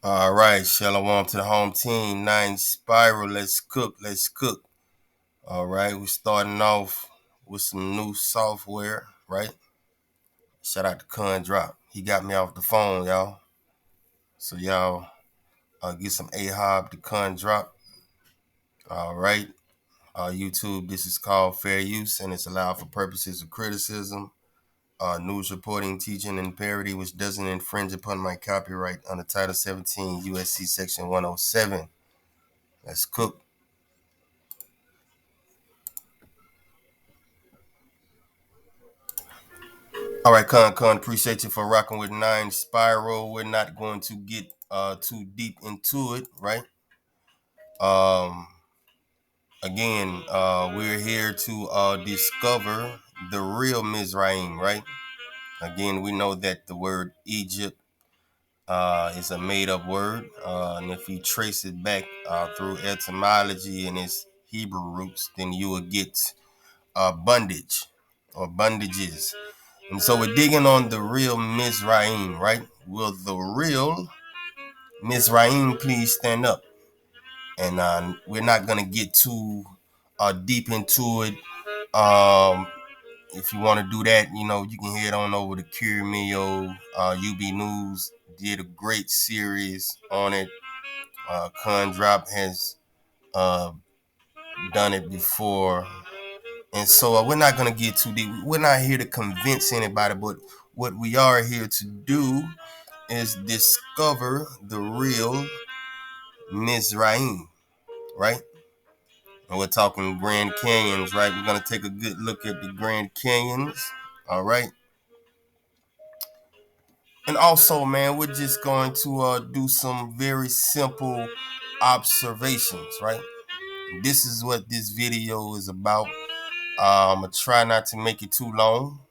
All right, shalom to the home team. 9 Spiral. Let's cook. Let's cook. All right, we're starting off with some new software, right? Shout out to Con Drop. He got me off the phone, y'all. So y'all get some AHOB to Con Drop. All right. YouTube, this is called Fair Use and it's allowed for purposes of criticism, news reporting, teaching, and parody, which doesn't infringe upon my copyright under Title 17 USC Section 107. Let's cook. All right, Con, appreciate you for rocking with 9 Spiral. We're not going to get too deep into it, right? Um, Again, we're here to discover the real Mizraim, right? Again, we know that the word Egypt is a made-up word, and if you trace it back through etymology and its Hebrew roots, then you will get bondage or bondages. And so we're digging on the real Mizraim, right? Will the real Mizraim please stand up? And we're not going to get too deep into it. If you want to do that, you can head on over to Curimio. UB News did a great series on it. Condrop has uh, done it before. And so we're not going to get too deep. We're not here to convince anybody, but what we are here to do is discover the real Mizraim, right? And we're talking Grand Canyons, right? We're going to take a good look at the Grand Canyons, all right? And also, man, we're just going to do some very simple observations, right? This is what this video is about. I'm going to try not to make it too long.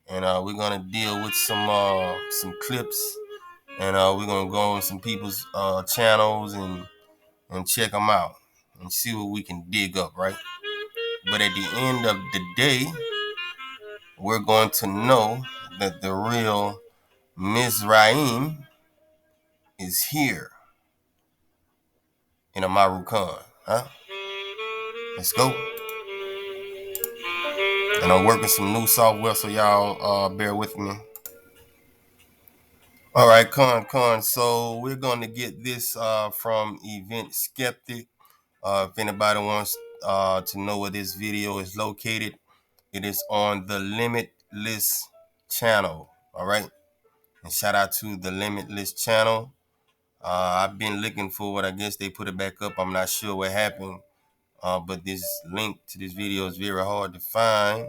And we're going to deal with some clips. And we're going to go on some people's channels and check them out and see what we can dig up, right? But at the end of the day, we're going to know that the real Mizraim is here in Amarukhan. Huh? Let's go. And I'm working some new software, so y'all bear with me. All right, Con. So we're going to get this from Event Skeptic. If anybody wants to know where this video is located, it is on the Limitless channel. All right. And shout out to the Limitless channel. I've been looking for it. I guess they put it back up. I'm not sure what happened. But this link to this video is very hard to find.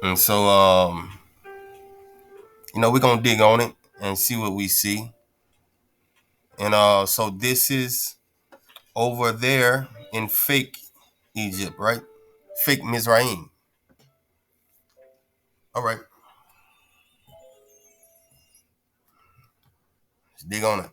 And so, we're going to dig on it and see what we see. And so this is over there in fake Egypt, right? Fake Mizraim. All right. Let's dig on it.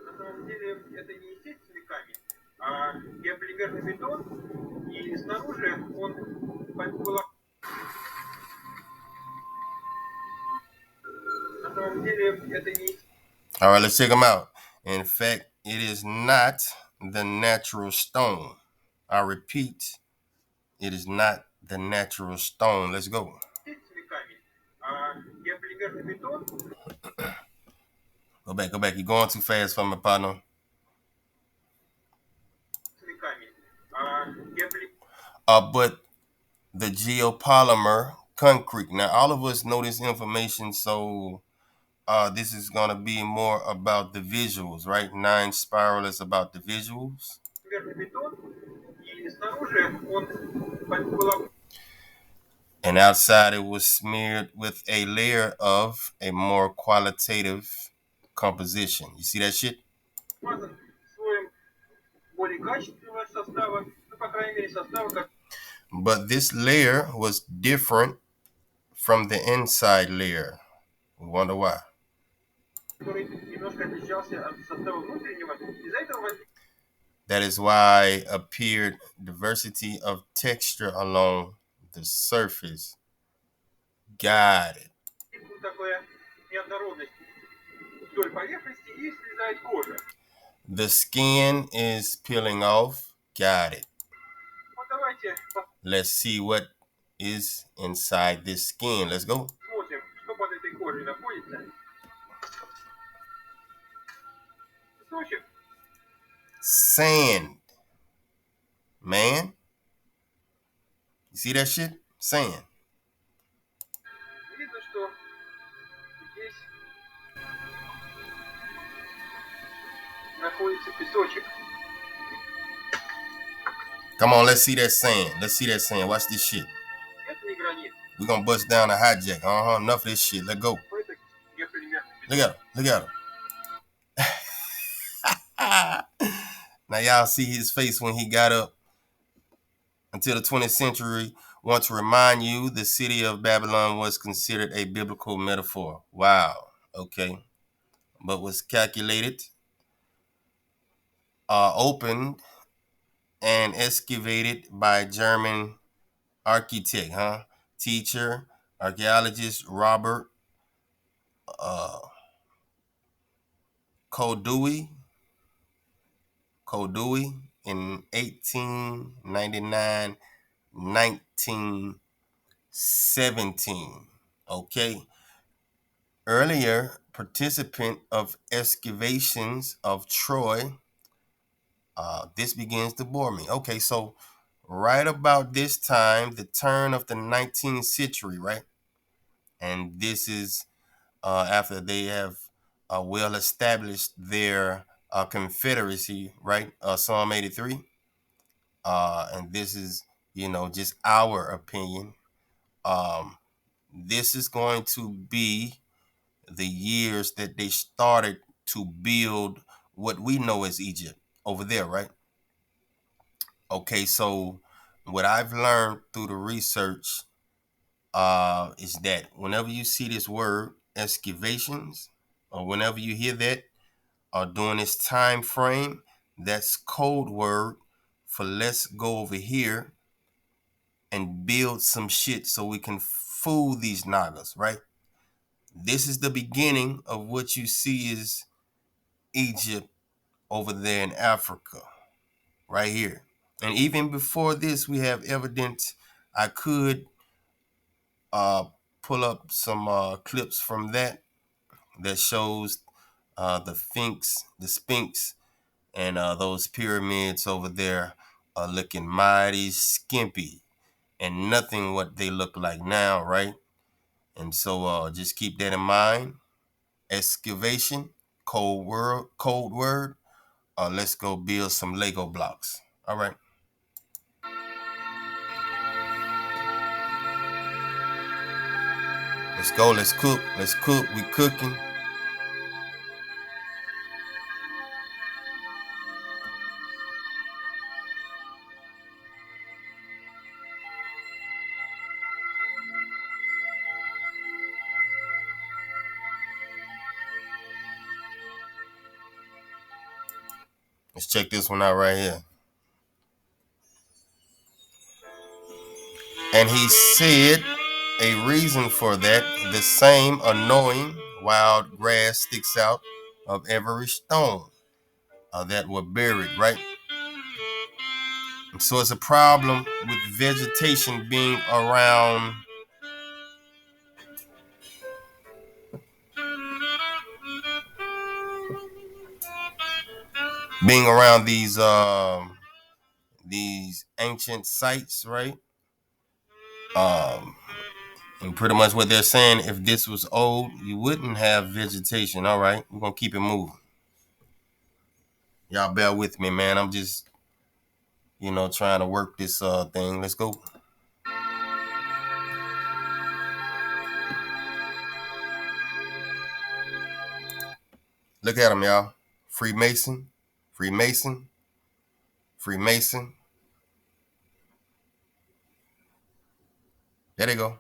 На самом деле это не естественный камень, а геополимерный бетон, и снаружи он был... На самом деле это не... All right, let's check them out. In fact, it is not the natural stone. I repeat, it is not the natural stone. Let's go. Естественный камень, а геополимерный бетон... Go back. You're going too fast for me, partner. камень, а But the geopolymer concrete. Now, all of us know this information, so this is going to be more about the visuals, right? 9 Spiral is about the visuals. бетон, и снаружи он был... And outside, it was smeared with a layer of a more qualitative composition. You see that shit? Смазан слоем более качественного состава, ну, по крайней мере, состава, как... But this layer was different from the inside layer. We wonder why. который немножко отличался от состава внутреннего. Из-за этого That is why appeared diversity of texture along the surface. Got it. Вот такая неоднородность вдоль поверхности и слезает кожа. The skin is peeling off. Got it. Вот давайте Let's see what is inside this skin. Let's go. посмотрим, что под этой кожей находится. Кусочек. Sand, man. You see that shit? Sand. Видно, что здесь находится песочек. Come on, let's see that sand. Let's see that sand. Watch this shit. Это не гранит. We're gonna bust down a hijack. Enough of this shit. Let go. Это геополимерный Look песок. at him. Look at him. Now y'all see his face when he got up. Until the 20th century, want to remind you the city of Babylon was considered a biblical metaphor. Wow. Okay. But was calculated, opened, and excavated by German architect, teacher, archaeologist Robert uh, Koldewey in 1899, 1917. Okay. Earlier participant of excavations of Troy. This begins to bore me. Okay, so right about this time, the turn of the 19th century, right? And this is after they have well established their confederacy, right? Psalm 83. And this is, just our opinion. Um, this is going to be the years that they started to build what we know as Egypt over there, right? Okay, so what I've learned through the research is that whenever you see this word excavations, or whenever you hear that, or during this time frame, that's code word for let's go over here and build some shit so we can fool these Nagas, right? This is the beginning of what you see is Egypt over there in Africa, right here. And even before this, we have evidence. I could uh, pull up some clips from that shows the Sphinx, and those pyramids over there are looking mighty skimpy and nothing what they look like now, right? And so just keep that in mind. Excavation, cold word. Let's go build some Lego blocks. All right. Let's go. Let's cook. Let's cook. We cooking. Let's check this one out right here. And he said, a reason for that, the same annoying wild grass sticks out of every stone that were buried, right? And so it's a problem with vegetation being around these ancient sites, right? Um, and pretty much what they're saying, if this was old, you wouldn't have vegetation. All right, we're gonna keep it moving. Y'all bear with me, man. I'm just, trying to work this thing. Let's go. Look at them, y'all. Freemason, Freemason, Freemason. There they go.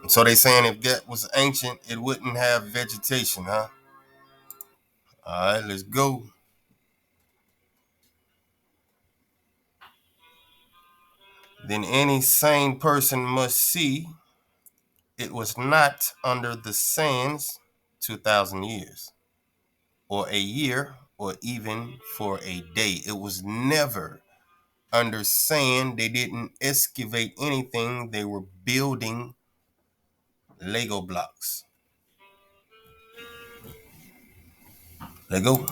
So they saying if that was ancient, it wouldn't have vegetation, huh? All right, let's go. Then any sane person must see it was not under the sands 2,000 years, or a year, or even for a day. It was never under sand. They didn't excavate anything. They were building Lego blocks. Lego.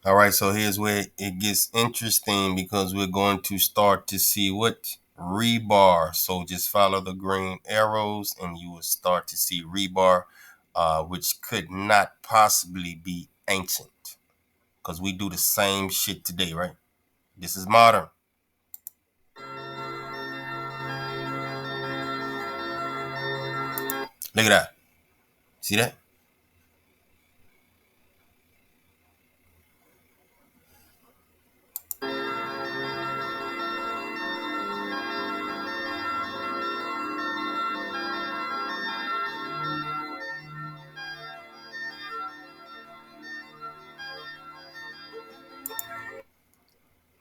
All right, so here's where it gets interesting because we're going to start to see what rebar. So just follow the green arrows and you will start to see rebar, which could not possibly be ancient because we do the same shit today, right? This is modern. Look at that. See that?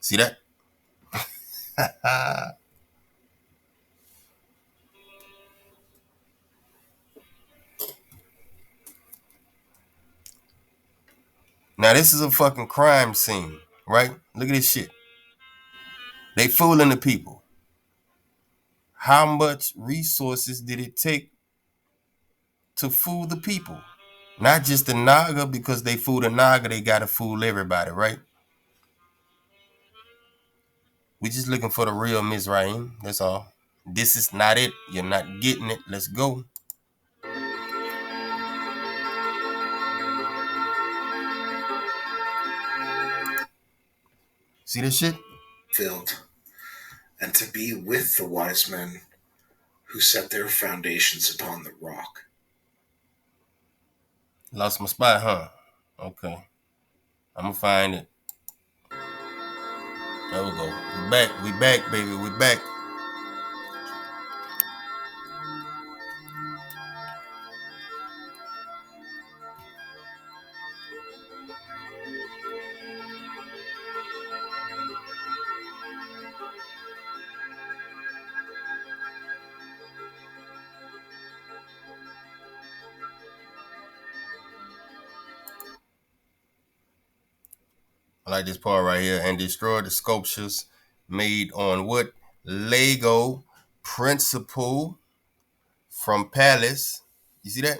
See that? Now this is a fucking crime scene, right? Look at this shit. They fooling the people. How much resources did it take to fool the people? Not just the Naga, because they fool the Naga, they gotta fool everybody, right? We just looking for the real Mizraim. That's all. This is not it. You're not getting it. Let's go. See this shit? Filled, and to be with the wise men who set their foundations upon the rock. Lost my spot, huh? Okay. I'm gonna find it. There we go. We back. We back, baby. We back. I like this part right here. And destroy the sculptures made on what? Lego principle from Palace. You see that?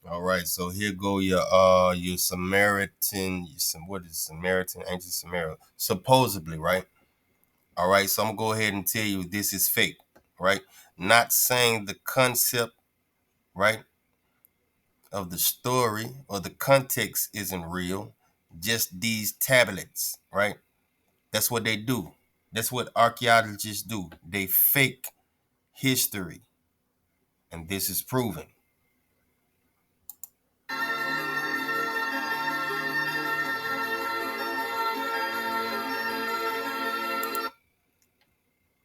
All right, so here go your Samaritan, what is Samaritan, ancient Samaria, supposedly, right? All right, so I'm gonna go ahead and tell you this is fake, right? Not saying the concept, right, of the story or the context isn't real, just these tablets, right? That's what they do. That's what archaeologists do. They fake history, and this is proven.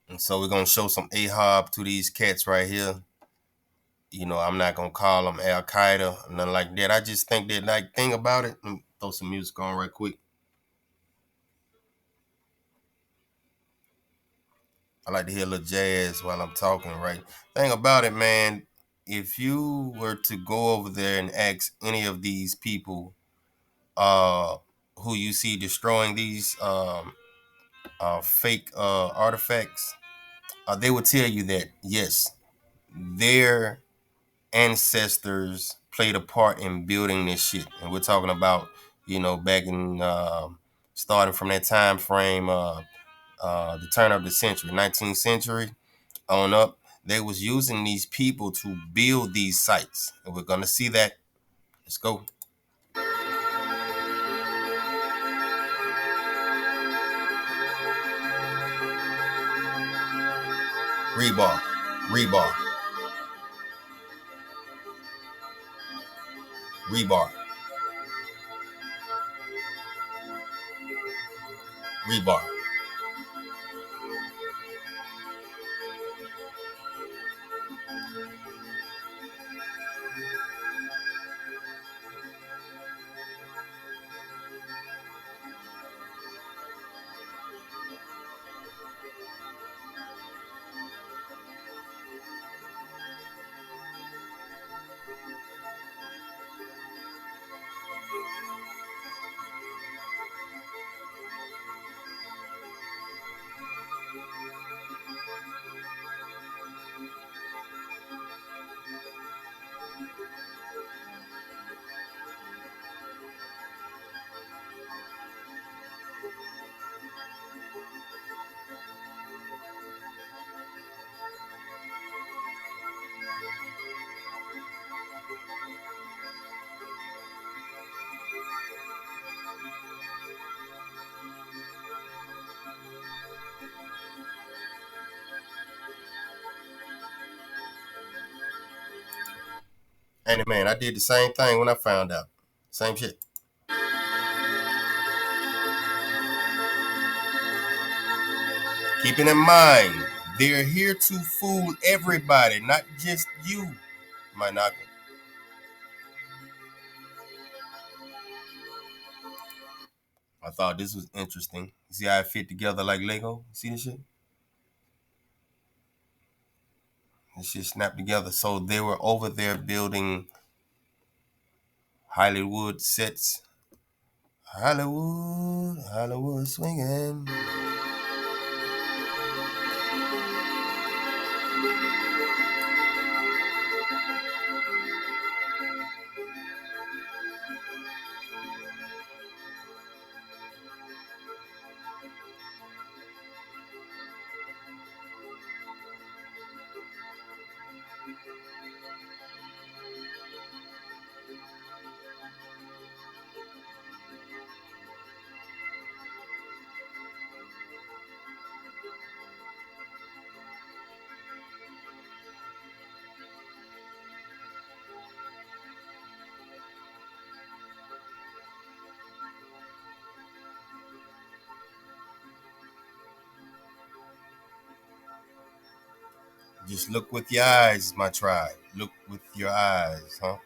And so we're gonna show some Ahab to these cats right here. I'm not gonna call them Al Qaeda, nothing like that. I just think that like thing about it. Let me throw some music on right quick. I like to hear a little jazz while I'm talking, right? Thing about it, man, if you were to go over there and ask any of these people uh who you see destroying these fake artifacts, they will tell you that yes, their ancestors played a part in building this shit, and we're talking about back in starting from that time frame, the turn of the century, 19th century on up. They was using these people to build these sites, and we're gonna see that. Let's go. Rebar, rebar, rebar, rebar. And man, I did the same thing when I found out. Same shit. Keeping in mind, they're here to fool everybody, not just you, my knocker. I thought this was interesting. See how it fit together like Lego? See this shit? This shit snapped together. So they were over there building Hollywood sets. Hollywood, Hollywood swinging. Just look with your eyes, my tribe. Look with your eyes, huh?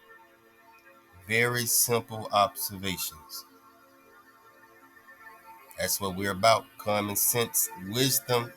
Very simple observations. That's what we're about. Common sense, wisdom.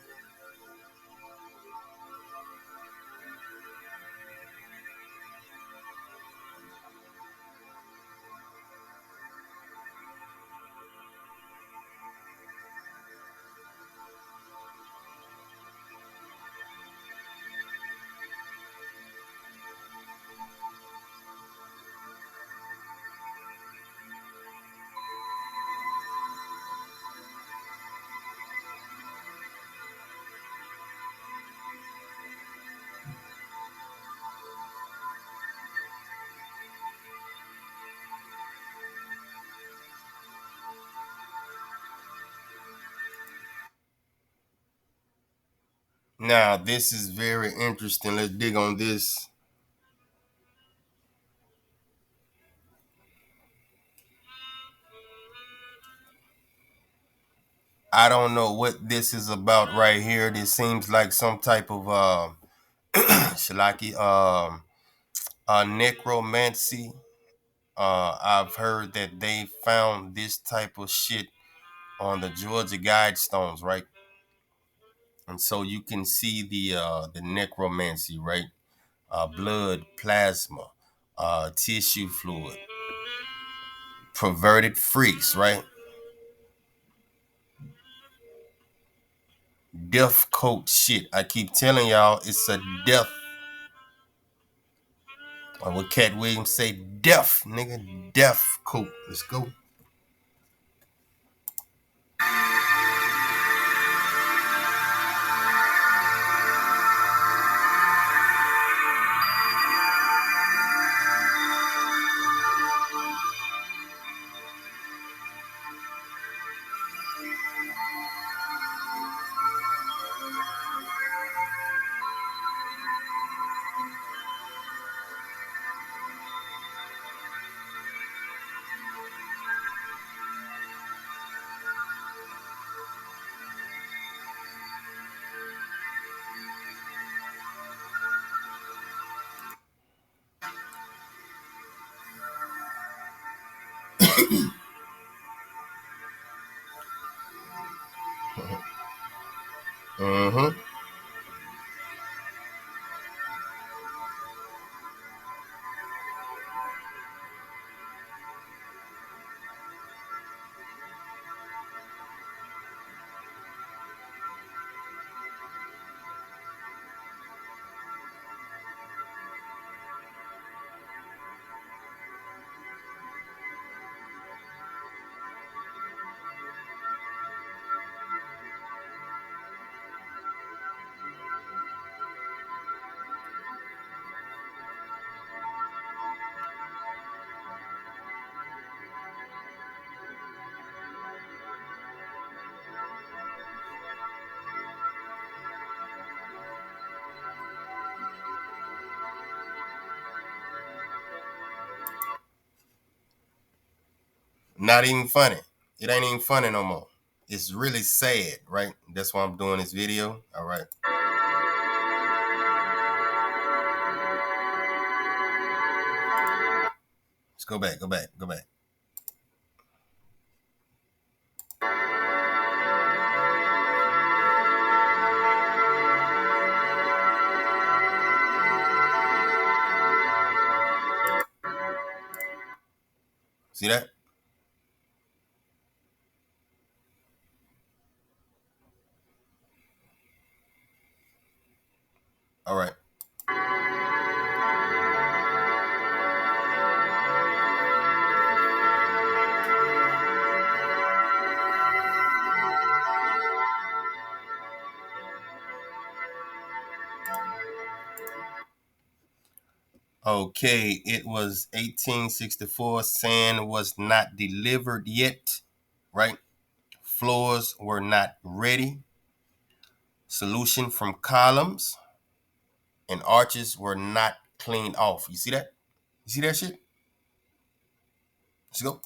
Now, this is very interesting. Let's dig on this. I don't know what this is about right here. This seems like some type of shalaki necromancy. I've heard that they found this type of shit on the Georgia Guidestones, right? And so you can see the necromancy, right? Blood, plasma, tissue fluid, perverted freaks, right? death coat shit. I keep telling y'all it's a death. Or what Cat Williams say, death, nigga, death coat. Let's go. Mm-hmm. Not even funny. It ain't even funny no more. It's really sad, right? That's why I'm doing this video. All right. Let's go back, go back, go back. See that? All right. Okay, it was 1864. Sand was not delivered yet, right? Floors were not ready. Solution from columns and arches were not cleaned off. You see that? You see that shit? Let's go.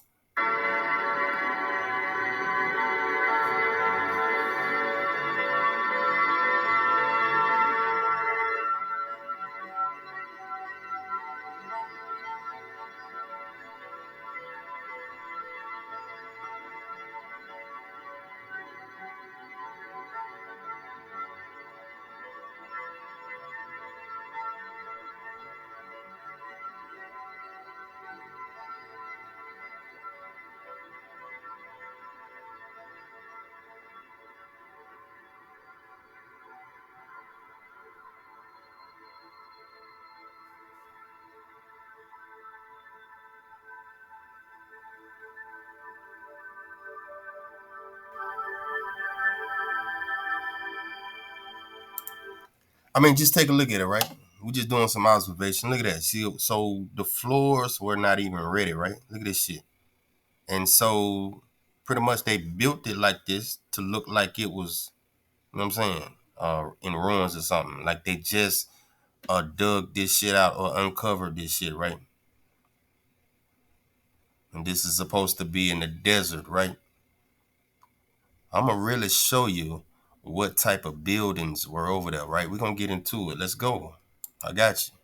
I mean, just take a look at it, right? We're just doing some observation. Look at that. See, so the floors were not even ready, right? Look at this shit. And so pretty much they built it like this to look like it was, you know what I'm saying, in ruins or something. Like they just dug this shit out or uncovered this shit, right? And this is supposed to be in the desert, right? I'm gonna really show you what type of buildings were over there, right? We're gonna get into it. Let's go. I got you.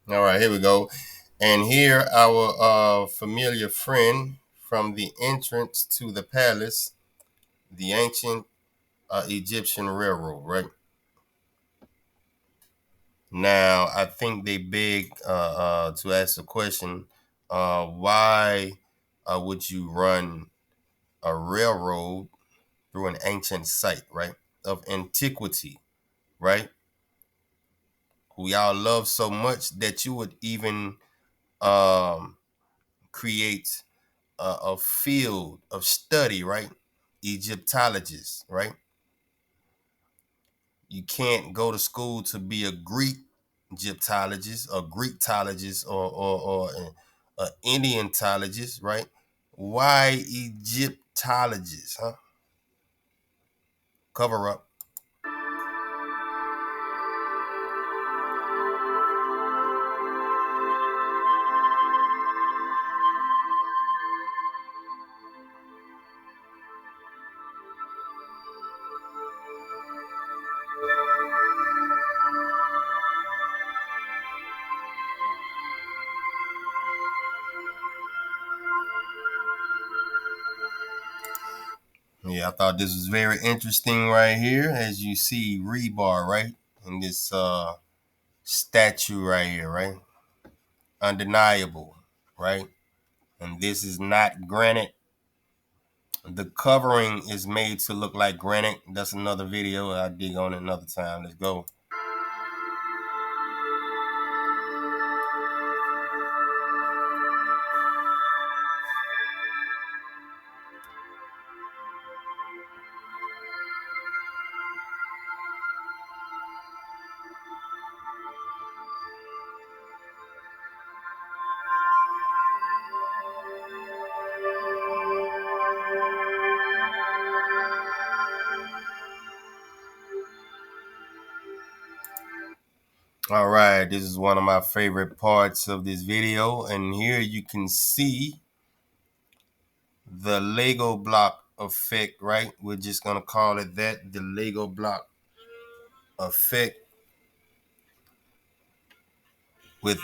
All right, here we go. And here our familiar friend from the entrance to the palace, the ancient Egyptian railroad, right? Now, I think they beg to ask the question, why would you run a railroad through an ancient site, right, of antiquity, right? Who y'all love so much that you would even um, create a field of study, right? Egyptologists, right? You can't go to school to be a Greek Egyptologist, a Greektologist, or an Indiantologist, right? Why Egyptologist, huh? Cover up. Yeah, I thought this was very interesting right here. As you see, rebar, right? In this statue right here, right? Undeniable, right? And this is not granite. The covering is made to look like granite. That's another video. I'll dig on it another time. Let's go. All right, this is one of my favorite parts of this video. And here you can see the Lego block effect, right? We're just going to call it that, the Lego block effect, with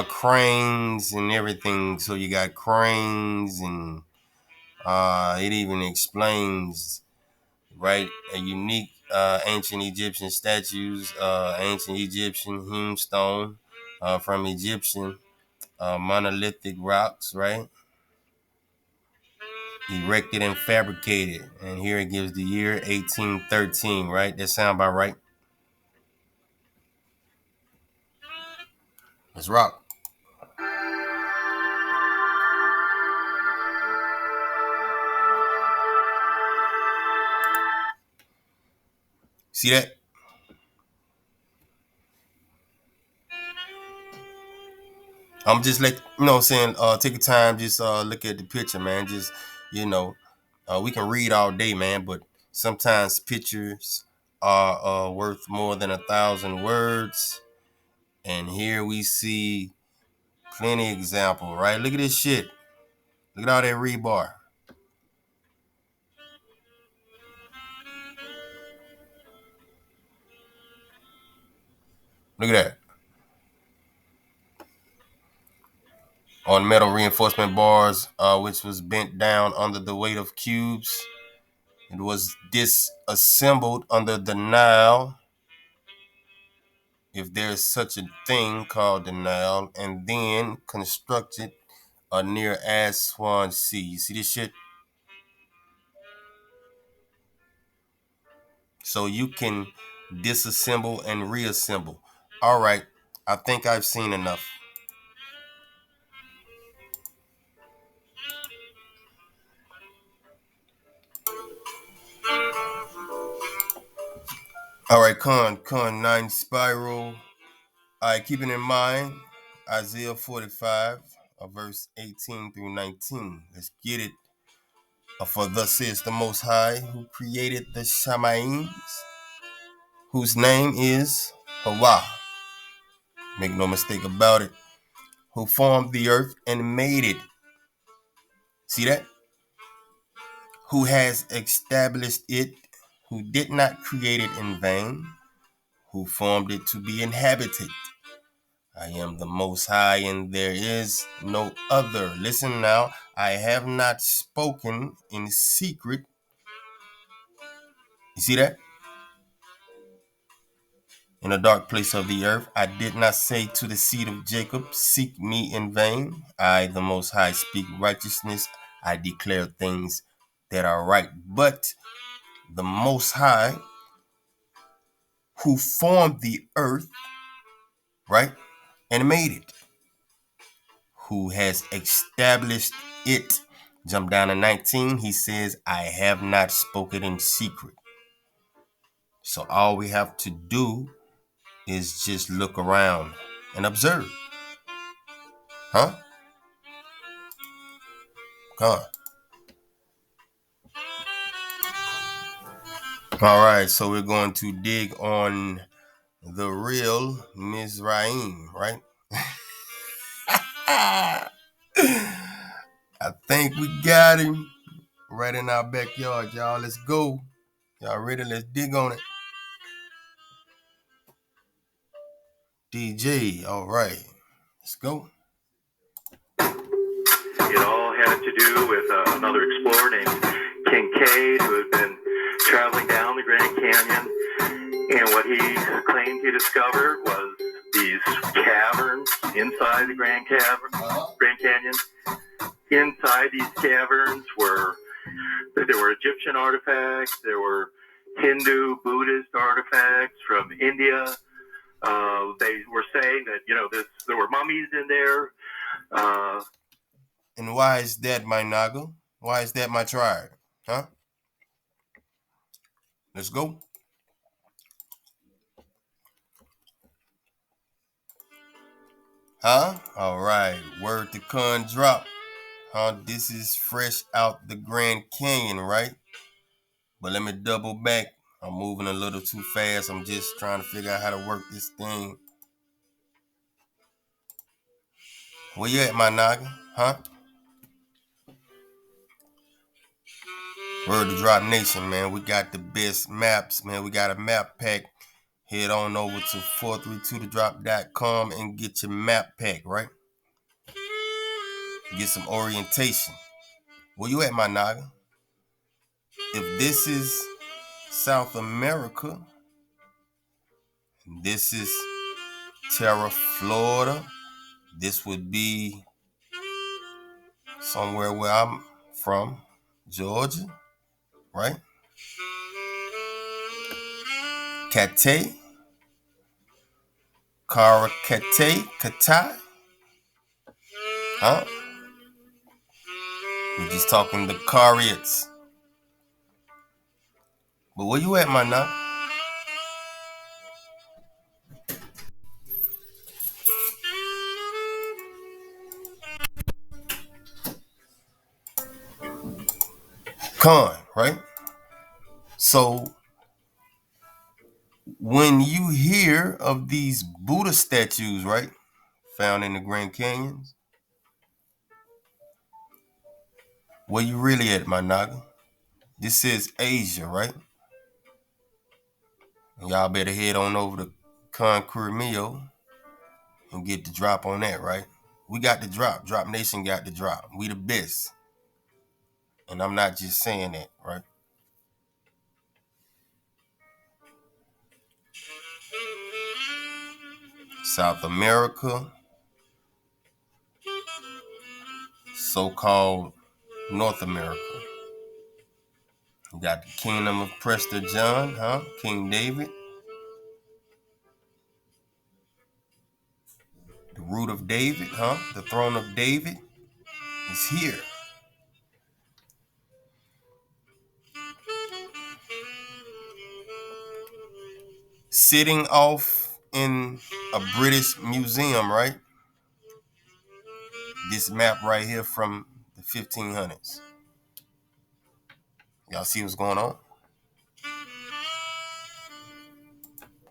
cranes and everything. So you got cranes, and it even explains, right, a unique ancient Egyptian statues, ancient Egyptian hewn stone from Egyptian monolithic rocks, right, erected and fabricated. And here it gives the year 1813, right? That sound about right. Let's rock. See that? I'm just like, what I'm saying, take your time, just look at the picture, man. Just, you know, we can read all day, man, but sometimes pictures are worth more than 1,000 words. And here we see plenty example, right? Look at this shit. Look at all that rebar. Look at that. On metal reinforcement bars, which was bent down under the weight of cubes. It was disassembled under the Nile, if there's such a thing called the Nile, and then constructed near Aswan Sea. You see this shit? So you can disassemble and reassemble. All right, I think I've seen enough. All right, con 9 spiral. All right, keeping in mind Isaiah 45, verse 18 through 19. Let's get it. For thus says the Most High, who created the Shamaim, whose name is Hawah. Make no mistake about it. Who formed the earth and made it. See that? Who has established it, who did not create it in vain, who formed it to be inhabited. I am the Most High, and there is no other. Listen now, I have not spoken in secret. You see that? In a dark place of the earth, I did not say to the seed of Jacob, seek me in vain. I, the Most High, speak righteousness. I declare things that are right. But the Most High, who formed the earth, right, and made it, who has established it. Jump down to 19. He says, I have not spoken in secret. So all we have to do is just look around and observe. Huh? Come on. All right, so we're going to dig on the real Mizraim, right? I think we got him right in our backyard, y'all. Let's go. Y'all ready? Let's dig on it. DJ, all right. Let's go. It all had to do with another explorer named Kincaid who had been traveling down the Grand Canyon. And what he claimed he discovered was these caverns inside the Grand Canyon. Inside these caverns there were Egyptian artifacts, there were Hindu, Buddhist artifacts from India. They were saying that, there were mummies in there. And why is that my Naga? Why is that my tribe? Huh? Let's go. Huh? All right. Word to Con drop. Huh? This is fresh out the Grand Canyon, right? But let me double back. I'm moving a little too fast. I'm just trying to figure out how to work this thing. Where you at, my Naga? Huh? Word to Drop Nation, man. We got the best maps, man. We got a map pack. Head on over to 432thedrop.com and get your map pack, right? Get some orientation. Where you at, my Naga? If this is South America, this is Terra, Florida. This would be somewhere where I'm from, Georgia, right? Kate, Katai, huh? We're just talking the Cariats. But where you at, my nut? Con, right? So when you hear of these Buddha statues, right, found in the Grand Canyons, where you really at, my Naga? This is Asia, right? And y'all better head on over to Concrete Mio and get the drop on that, right? We got the drop. Drop Nation got the drop. We the best. And I'm not just saying that, right? South America, so-called North America. We got the Kingdom of Prester John, huh? King David. The root of David, huh? The throne of David is here. Sitting off in a British museum, right? This map right here from the 1500s. Y'all see what's going on?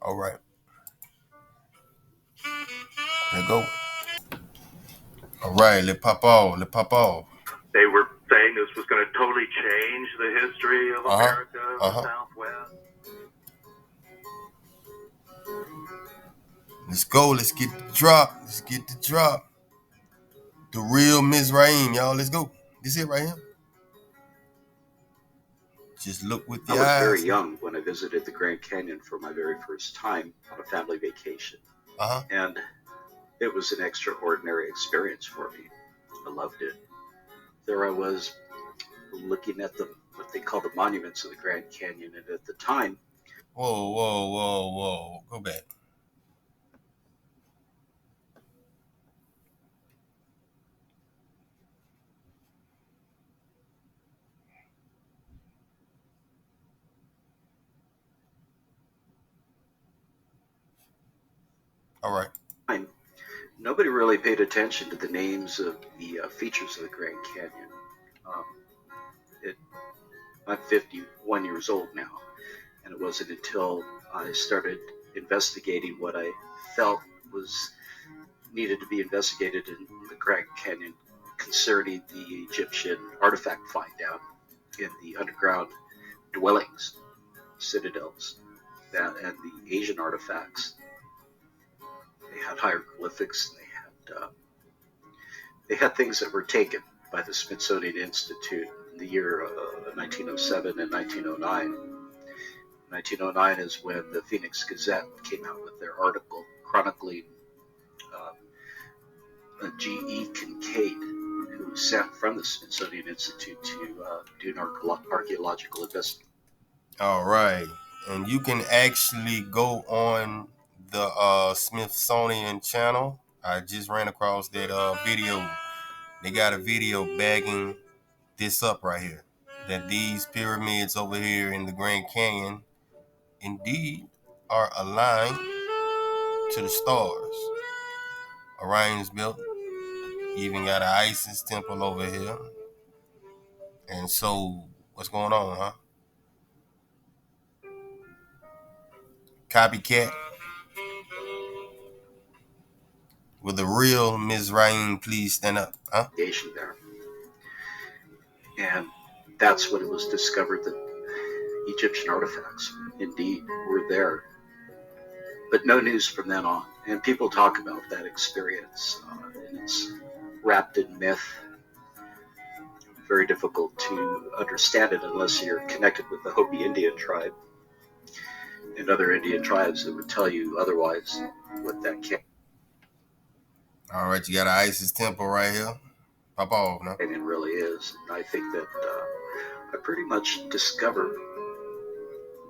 All right. Let's go. All right, let's pop off. Let's pop off. They were saying this was going to totally change the history of America, the Southwest. Let's go. Let's get the drop. Let's get the drop. The real Mizraim, y'all. Let's go. This it right here. Just look with I the was very eyes. young when I visited the Grand Canyon for my very first time on a family vacation. And it was an extraordinary experience for me. I loved it. There I was looking at what they call the monuments of the Grand Canyon, and at the time, Whoa. Go back. All right. nobody really paid attention to the names of the features of the Grand Canyon. Um, I'm 51 years old now, and it wasn't until I started investigating what I felt was needed to be investigated in the Grand Canyon concerning the Egyptian artifact find down in the underground dwellings, citadels, and the Asian artifacts. They had hieroglyphics, and they had things that were taken by the Smithsonian Institute in the year 1907 and 1909. 1909 is when the Phoenix Gazette came out with their article chronicling G.E. Kincaid, who was sent from the Smithsonian Institute to do an archaeological investigation. All right. And you can actually go on the Smithsonian channel. I just ran across that video. They got a video bagging this up right here. That these pyramids over here in the Grand Canyon indeed are aligned to the stars. Orion's built. You even got an Isis temple over here. And so, what's going on, huh? Copycat. With the real Mizraim, please stand up, huh? There. And that's when it was discovered that Egyptian artifacts indeed were there. But no news from then on. And people talk about that experience, and it's wrapped in myth. Very difficult to understand it unless you're connected with the Hopi Indian tribe and other Indian tribes that would tell you otherwise what that All right, you got an Isis temple right here. Pop off now. canyon really is. And I think that I pretty much discovered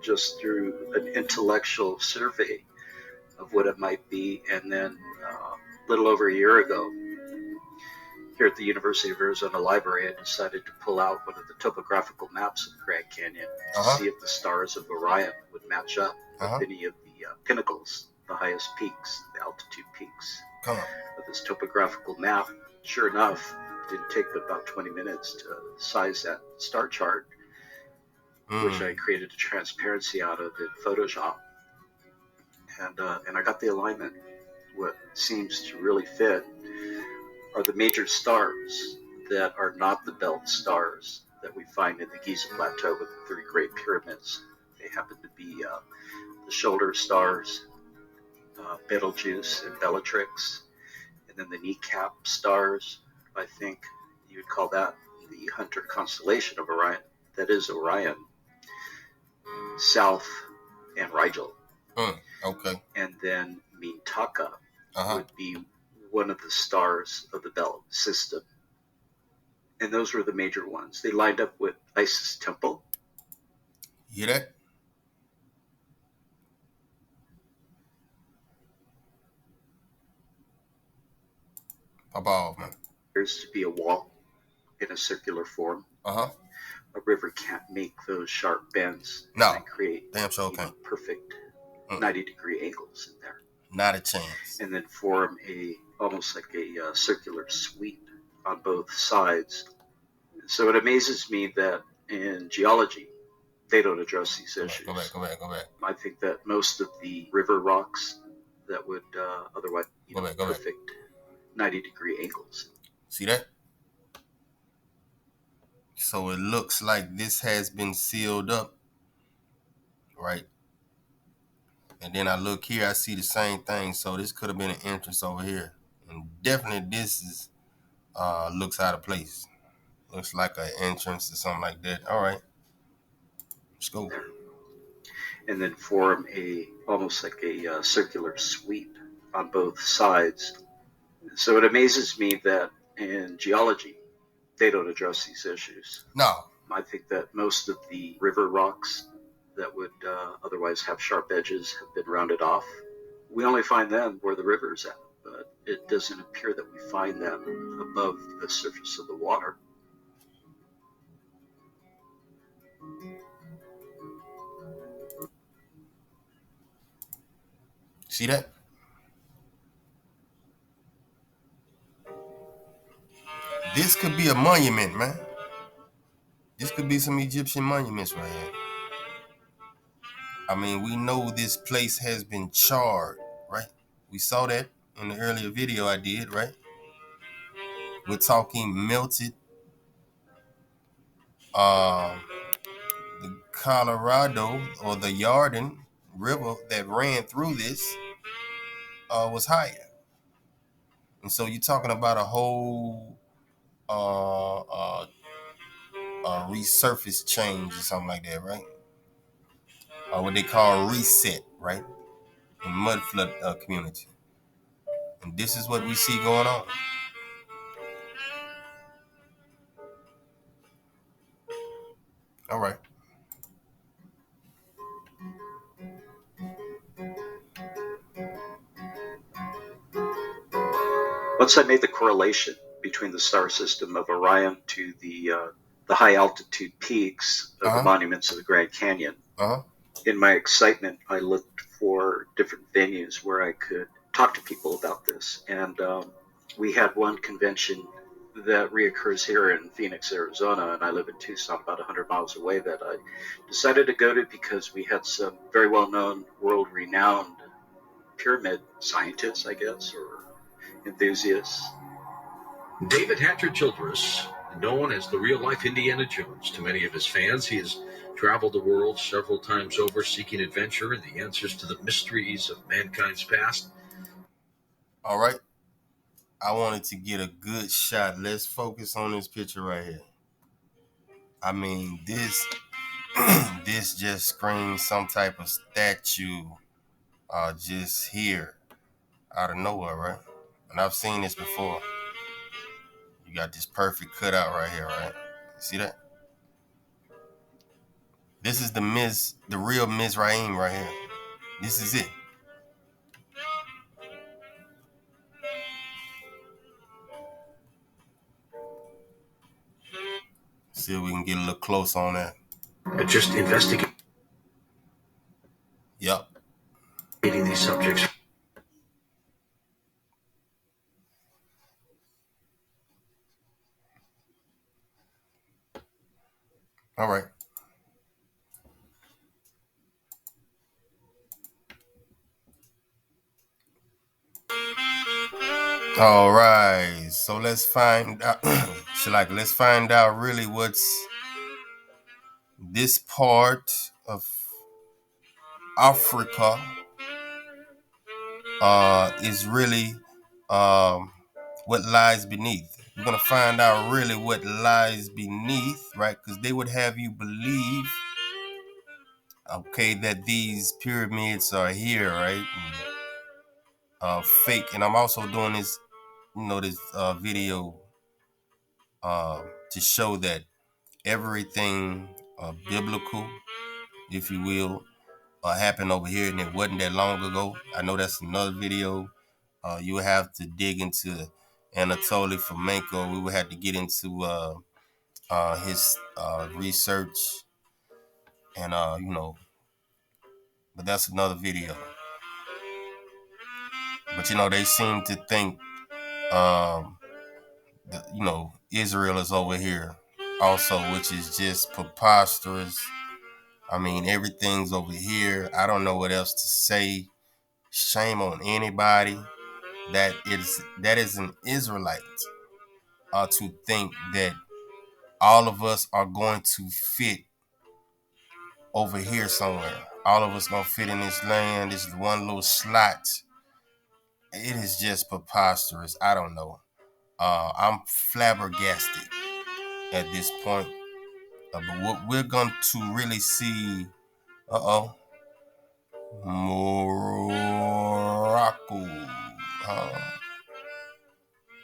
just through an intellectual survey of what it might be. And then a little over a year ago, here at the University of Arizona Library, I decided to pull out one of the topographical maps of the Grand Canyon to see if the stars of Orion would match up with any of the pinnacles, the highest peaks, the altitude peaks of this topographical map. Sure enough, it didn't take but about 20 minutes to size that star chart, which I created a transparency out of in Photoshop. And I got the alignment. What seems to really fit are the major stars that are not the belt stars that we find in the Giza Plateau with the 3 Great Pyramids. They happen to be the shoulder stars, Betelgeuse and Bellatrix, and then the kneecap stars. I think you would call that the Hunter constellation of Orion. That is Orion, South, and Rigel. Okay. And then Mintaka would be one of the stars of the belt system. And those were the major ones. They lined up with Isis Temple. You hear that? Pop off, man. There's to be a wall in a circular form. A river can't make those sharp bends and create perfect 90-degree angles in there. Not a chance. And then form almost like a circular sweep on both sides. So it amazes me that in geology, they don't address these issues. Go back. I think that most of the river rocks that would otherwise perfect 90-degree angles. See that? So it looks like this has been sealed up, right? And then I look here, I see the same thing. So this could have been an entrance over here. And definitely this is looks out of place. Looks like an entrance or something like that. All right, let's go. there, and then form almost like a circular sweep on both sides. So it amazes me that in geology they don't address these issues. No. I think that most of the river rocks that would otherwise have sharp edges have been rounded off. We only find them where the river is at, but it doesn't appear that we find them above the surface of the water. See that? This could be a monument, man. This could be some Egyptian monuments right here. I mean, we know this place has been charred, right? We saw that in the earlier video I did, right? We're talking melted. The Colorado or the Yarden River that ran through this was higher. And so you're talking about a whole resurface change or something like that, right? Or what they call reset, right? In mud flood community. And this is what we see going on. All right. Once I made the correlation between the star system of Orion to the high altitude peaks of the monuments of the Grand Canyon, in my excitement, I looked for different venues where I could talk to people about this. And we had one convention that reoccurs here in Phoenix, Arizona, and I live in Tucson, about 100 miles away, that I decided to go to because we had some very well-known, world-renowned pyramid scientists, I guess, or enthusiasts. David Hatcher Childress, known as the real-life Indiana Jones to many of his fans, he has traveled the world several times over seeking adventure and the answers to the mysteries of mankind's past. All right. I wanted to get a good shot. Let's focus on this picture right here. I mean, this this just screams some type of statue just here out of nowhere, right? And I've seen this before. You got this perfect cutout right here, right? See that? This is the real Mizraim right here. This is it. See if we can get a little close on that. Just investigating Yep. these subjects. All right. All right. So let's find out. Let's find out really what's this part of Africa is really what lies beneath. We're gonna find out really what lies beneath, right? Because they would have you believe, okay, that these pyramids are here, right? And, fake. And I'm also doing this, this video to show that everything biblical, if you will, happened over here, and it wasn't that long ago. I know that's another video. You would have to dig into Anatoly Fomenko. We would have to get into his research, and but that's another video. But they seem to think, that, Israel is over here also, which is just preposterous. I mean, everything's over here. I don't know what else to say. Shame on anybody that is an Israelite to think that all of us are going to fit over here somewhere. all of us gonna fit in this land. This is one little slot. It is just preposterous. I don't know. I'm flabbergasted at this point. But what we're going to really see, Morocco,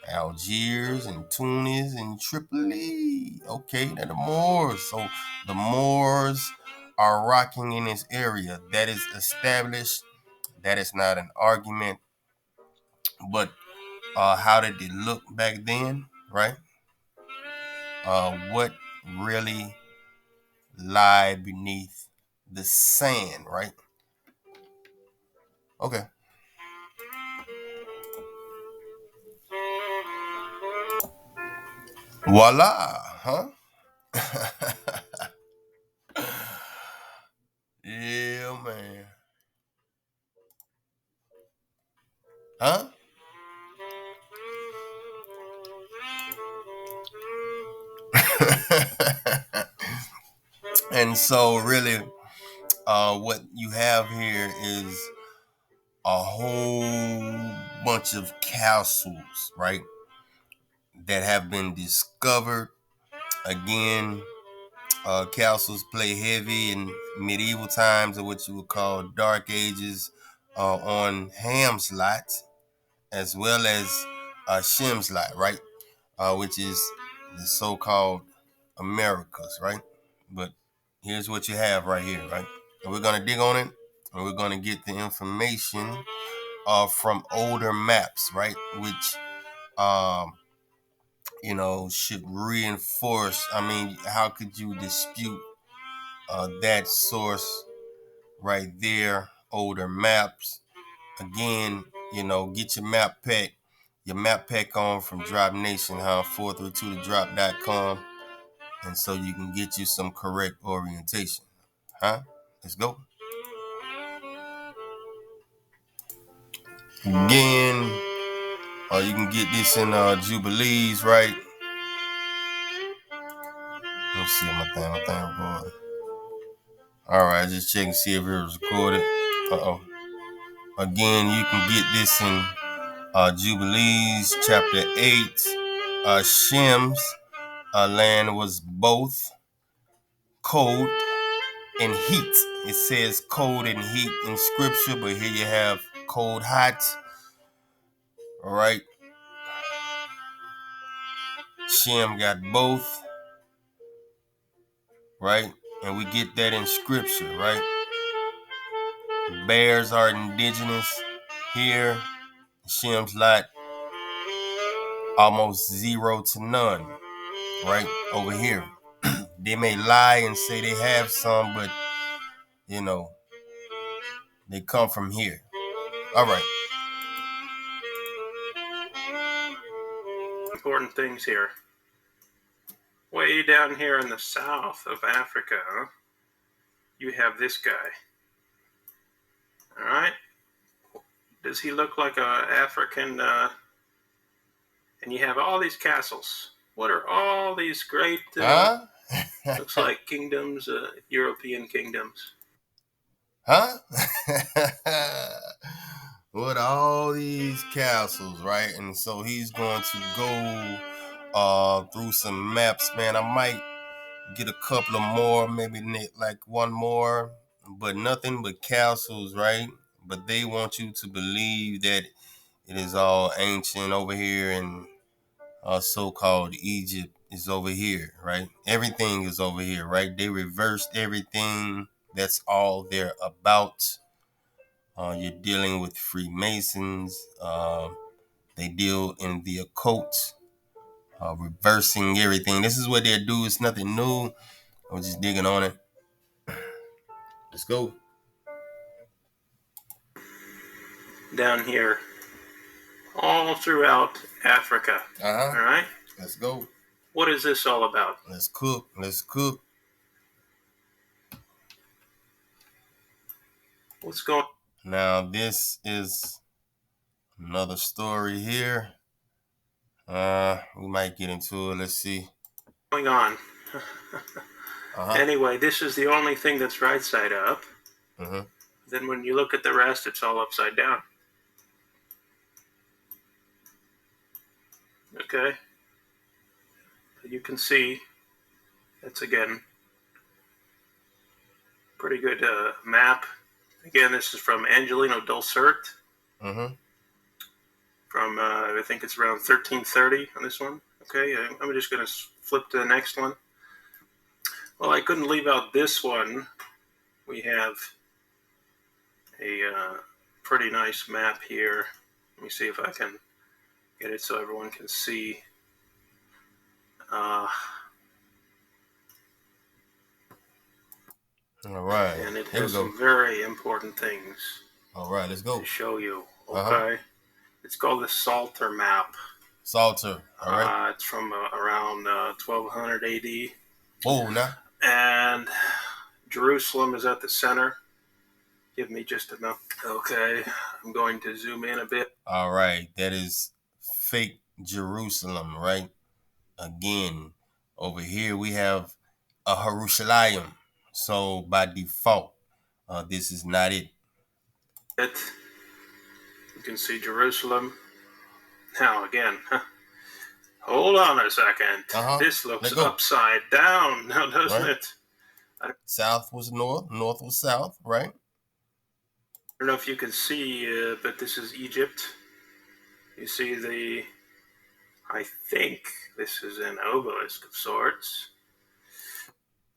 Algiers and Tunis and Tripoli. Okay, they're the Moors. So the Moors are rocking in this area. That is established. That is not an argument. But how did it look back then, right? What really lie beneath the sand, right? Okay. Voila, huh? Yeah, man. Huh? And so, really, what you have here is a whole bunch of castles, right, that have been discovered. Again, castles play heavy in medieval times, or what you would call dark ages, on Ham's lot, as well as Shem's lot, right? Which is the so-called Americas, right? But here's what you have right here, right? And we're gonna dig on it, and we're gonna get the information from older maps, right? Which um, should reinforce. I mean, how could you dispute that source right there? Older maps. Again, get your map pack on from Drop Nation, huh? 432thedrop.com. And so you can get you some correct orientation. Huh? Let's go. Again, you can get this in Jubilees, right? Let's see my thing recorded. Alright, just check and see if it was recorded. Again, you can get this in Jubilees chapter 8. Shem's land was both cold and heat. It says cold and heat in scripture, but here you have cold, hot. All right. Shem got both, right? And we get that in scripture, right? Bears are indigenous here. Shem's lot almost 0 to none, right? Over here. They may lie and say they have some, but they come from here. All right. Important things here. Way down here in the south of Africa, you have this guy. All right. Does he look like a African? And you have all these castles. What are all these great? Looks like kingdoms, European kingdoms. Huh? What all these castles, right? And so he's going to go through some maps, man. I might get a couple of more, maybe like one more, but nothing but castles, right? But they want you to believe that it is all ancient over here, and so-called Egypt is over here, right? Everything is over here, right? They reversed everything. That's all they're about. You're dealing with Freemasons. They deal in the occult, reversing everything. This is what they do. It's nothing new. I'm just digging on it. Let's go. Down here, all throughout Africa. All right? Let's go. What is this all about? Let's cook. What's going on? Now, this is another story here. We might get into it. Let's see. Going on. Anyway, this is the only thing that's right side up. Mm-hmm. Then when you look at the rest, it's all upside down. Okay? You can see it's, again, pretty good map. Again, this is from Angelino Dulcert. Mm-hmm. From, I think it's around 1330 on this one. Okay, I'm just going to flip to the next one. Well, I couldn't leave out this one. We have a pretty nice map here. Let me see if I can get it so everyone can see. All right. And it Here we has go. some very important things All right, let's go. to show you. Okay. Uh-huh. It's called the Psalter map. Psalter. All right. It's from around 1200 AD. Whoa, now. And Jerusalem is at the center. Give me just a minute. Okay, I'm going to zoom in a bit. All right, that is fake Jerusalem, right? Again, over here we have a Jerusalem. So by default, this is not it. You can see Jerusalem. Now again, hold on a second. This looks upside down now, doesn't it? South was north, north was south, right? I don't know if you can see, but this is Egypt. You see I think this is an obelisk of sorts.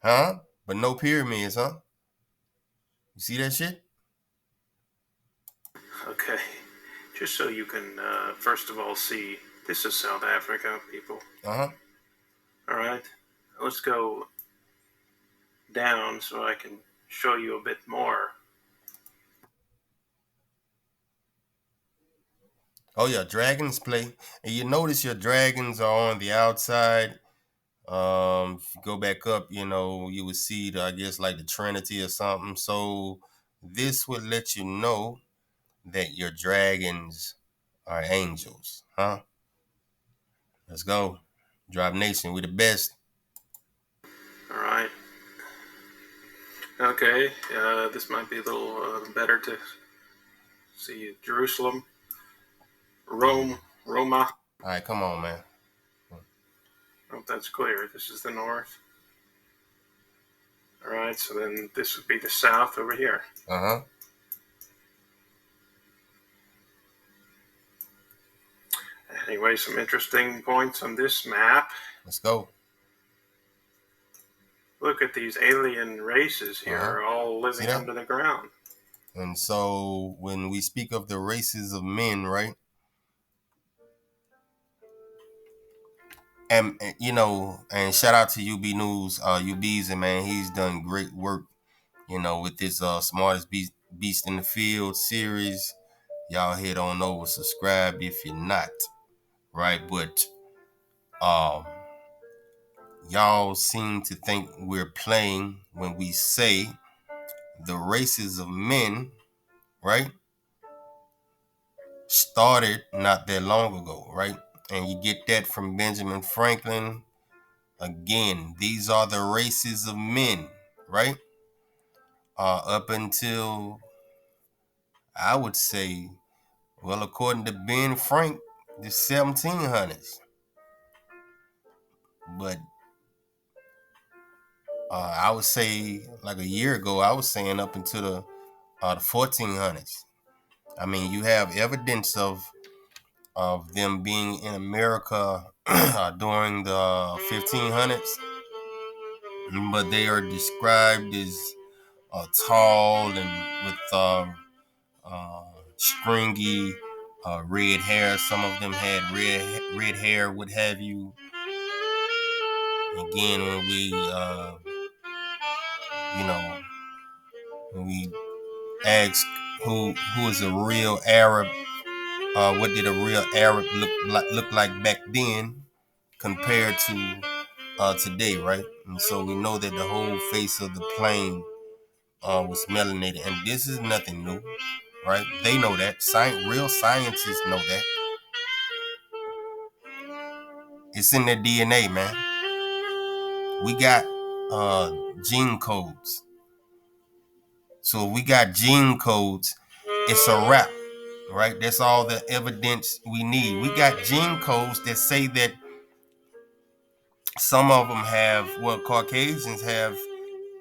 Huh? But no pyramids, huh? You see that shit? Okay. Just so you can, first of all, see, this is South Africa, people. Uh-huh. All right. Let's go down so I can show you a bit more. Oh, yeah, dragons play. And you notice your dragons are on the outside. If you go back up, you would see, I guess, like the Trinity or something. So this would let you know that your dragons are angels, huh? Let's go. Drop Nation, we the best. All right. Okay, this might be a little better to see. Jerusalem, Roma. All right, come on, man. I hope that's clear. This is the north. All right, so then this would be the south over here. Uh-huh. Anyway, some interesting points on this map. Let's go. Look at these alien races here, all living under the ground. And so when we speak of the races of men, right? And and shout out to UB News, UB's, and man, he's done great work, with this Smartest Beast in the Field series. Y'all head on over, subscribe if you're not, right? But y'all seem to think we're playing when we say the races of men, right, started not that long ago, right? And you get that from Benjamin Franklin. Again, these are the races of men, right? Up until, I would say, well, according to Ben Frank, the 1700s. But I would say, like a year ago, I was saying up until the 1400s. I mean, you have evidence of them being in America during the 1500s, but they are described as tall and with stringy red hair. Some of them had red hair, what have you. Again, when we ask who is a real Arab, what did a real Arab look like back then compared to today, right? And so we know that the whole face of the plane was melanated, and this is nothing new, right? They know that. Real scientists know that. It's in their DNA, man. We got gene codes. So if we got gene codes, it's a wrap, right? That's all the evidence we need. We got gene codes that say that some of them have, well, Caucasians have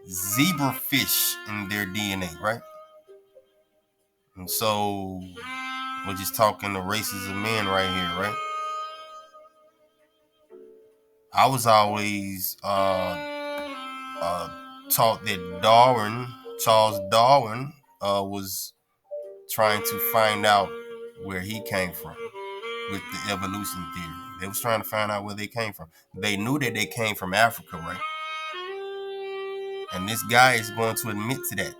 zebrafish in their DNA, right? And so we're just talking the races of men right here, right? I was always taught that Charles Darwin, was trying to find out where he came from with the evolution theory. They was trying to find out where they came from. They knew that they came from Africa, right? And this guy is going to admit to that.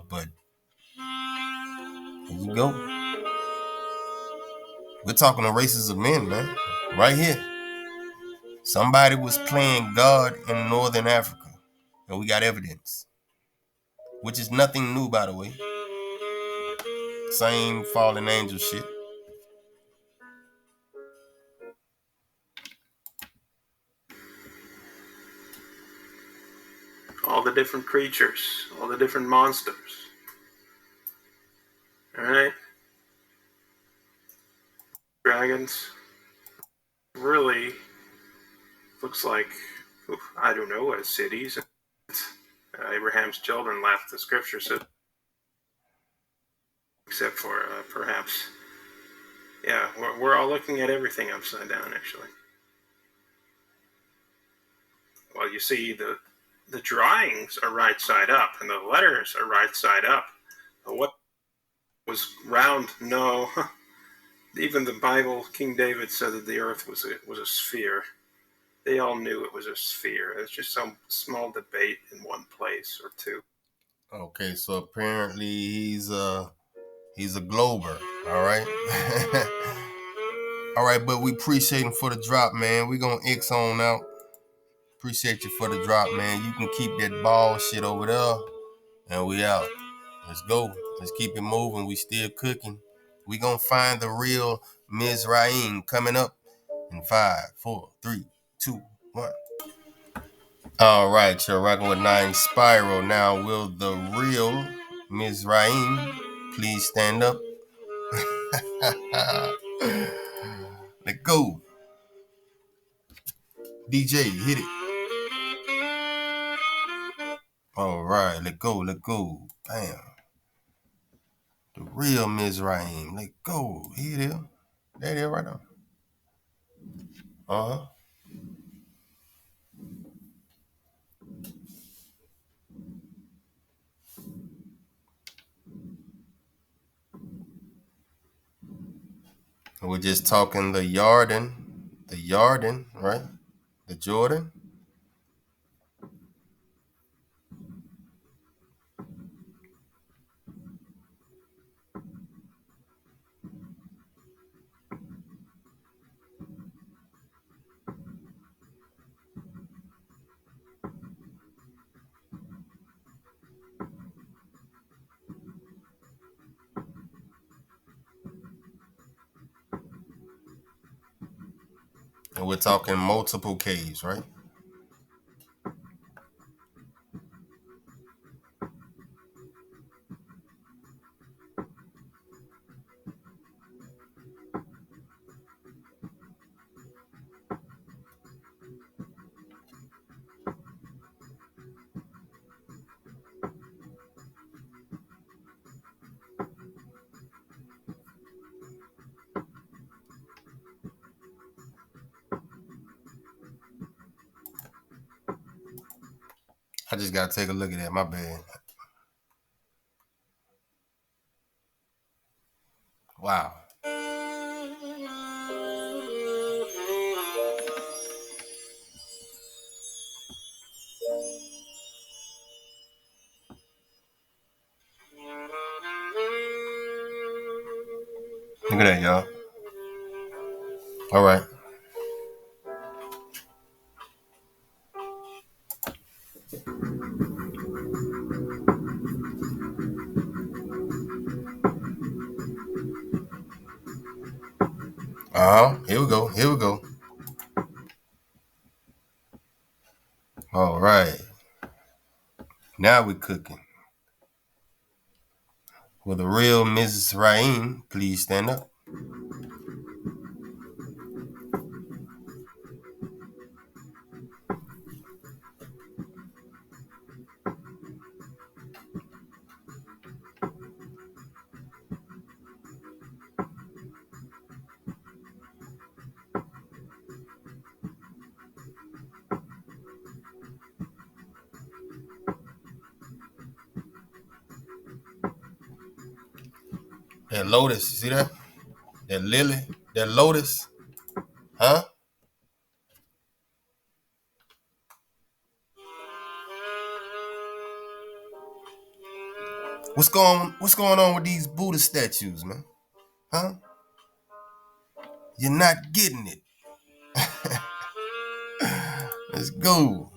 But here you go. We're talking the races of men, man. Right here. Somebody was playing God in Northern Africa. And we got evidence. Which is nothing new, by the way. Same fallen angel shit. All the different creatures, all the different monsters. All right? Dragons. Really looks like, I don't know, cities. Abraham's children left, the scripture said. Except for perhaps, yeah, we're all looking at everything upside down, actually. Well, you see, the drawings are right side up, and the letters are right side up. But what was round? No. Even the Bible, King David said that the earth was a sphere. They all knew it was a sphere. It's just some small debate in one place or two. Okay, so apparently he's a glober, all right? All right, but we appreciate him for the drop, man. We gonna X on out. Appreciate you for the drop, man. You can keep that ball shit over there, and we out. Let's go. Let's keep it moving. We still cooking. We gonna find the real Mizraim coming up in 5, 4, 3, 2, 1. All right, you're rocking with 9 Spiral. Now, will the real Mizraim please stand up? Let go. DJ, hit it. All right, let go, let go. Bam. The real Mizraim. Let go. Here it is. There it is right now. Uh-huh. We're just talking the Yarden, right? The Jordan. And we're talking multiple caves, right? I just gotta take a look at that. My bad. Wow. Look at that, y'all. All right. Here we go. Here we go. All right. Now we're cooking. Will the real Mizraim please stand up? That lotus, you see that? That lily, that lotus, huh? What's going on with these Buddha statues, man? Huh? You're not getting it. Let's go.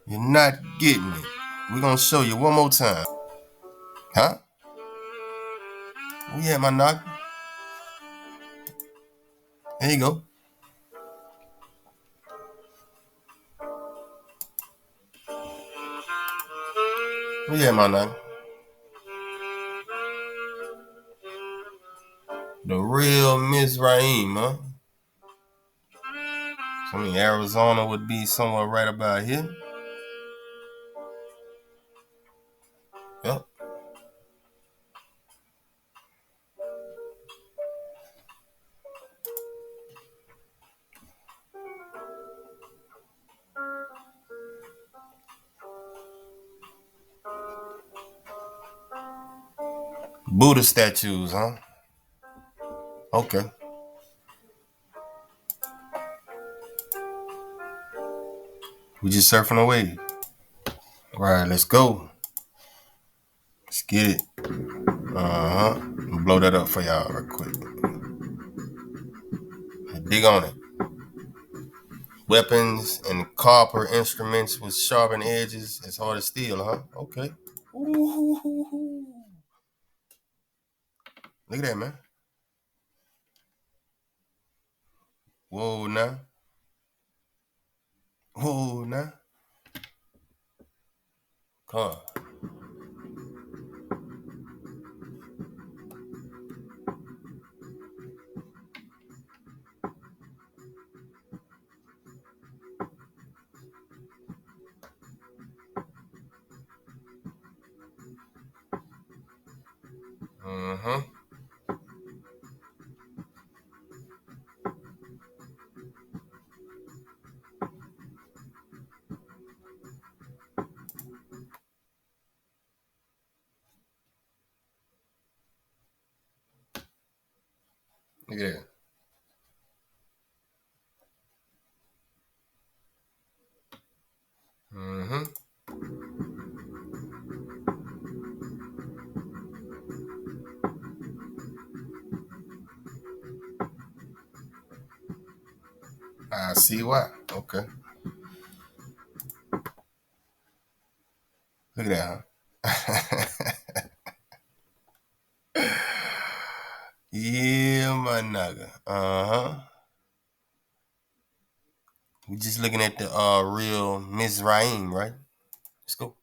You're not getting it. We're gonna show you one more time. Huh? Yeah, my knock. There you go. Yeah, my knock. The real Mizraim, huh? So I mean, Arizona would be somewhere right about here. Yep. Buddha statues, huh? Okay. We just surfing the wave. All right, let's go. Let's get it. Blow that up for y'all real quick. Dig on it. Weapons and copper instruments with sharpened edges as hard as steel, huh? Okay. Ooh. Look at that, man. Whoa, now. Whoa, now. Come on. Mm-hmm. Look at that. Mm-hmm. I see why. Okay. Look at that, huh? Yeah, my nigga. Uh-huh. We just looking at the real Mizraim, right? Let's go.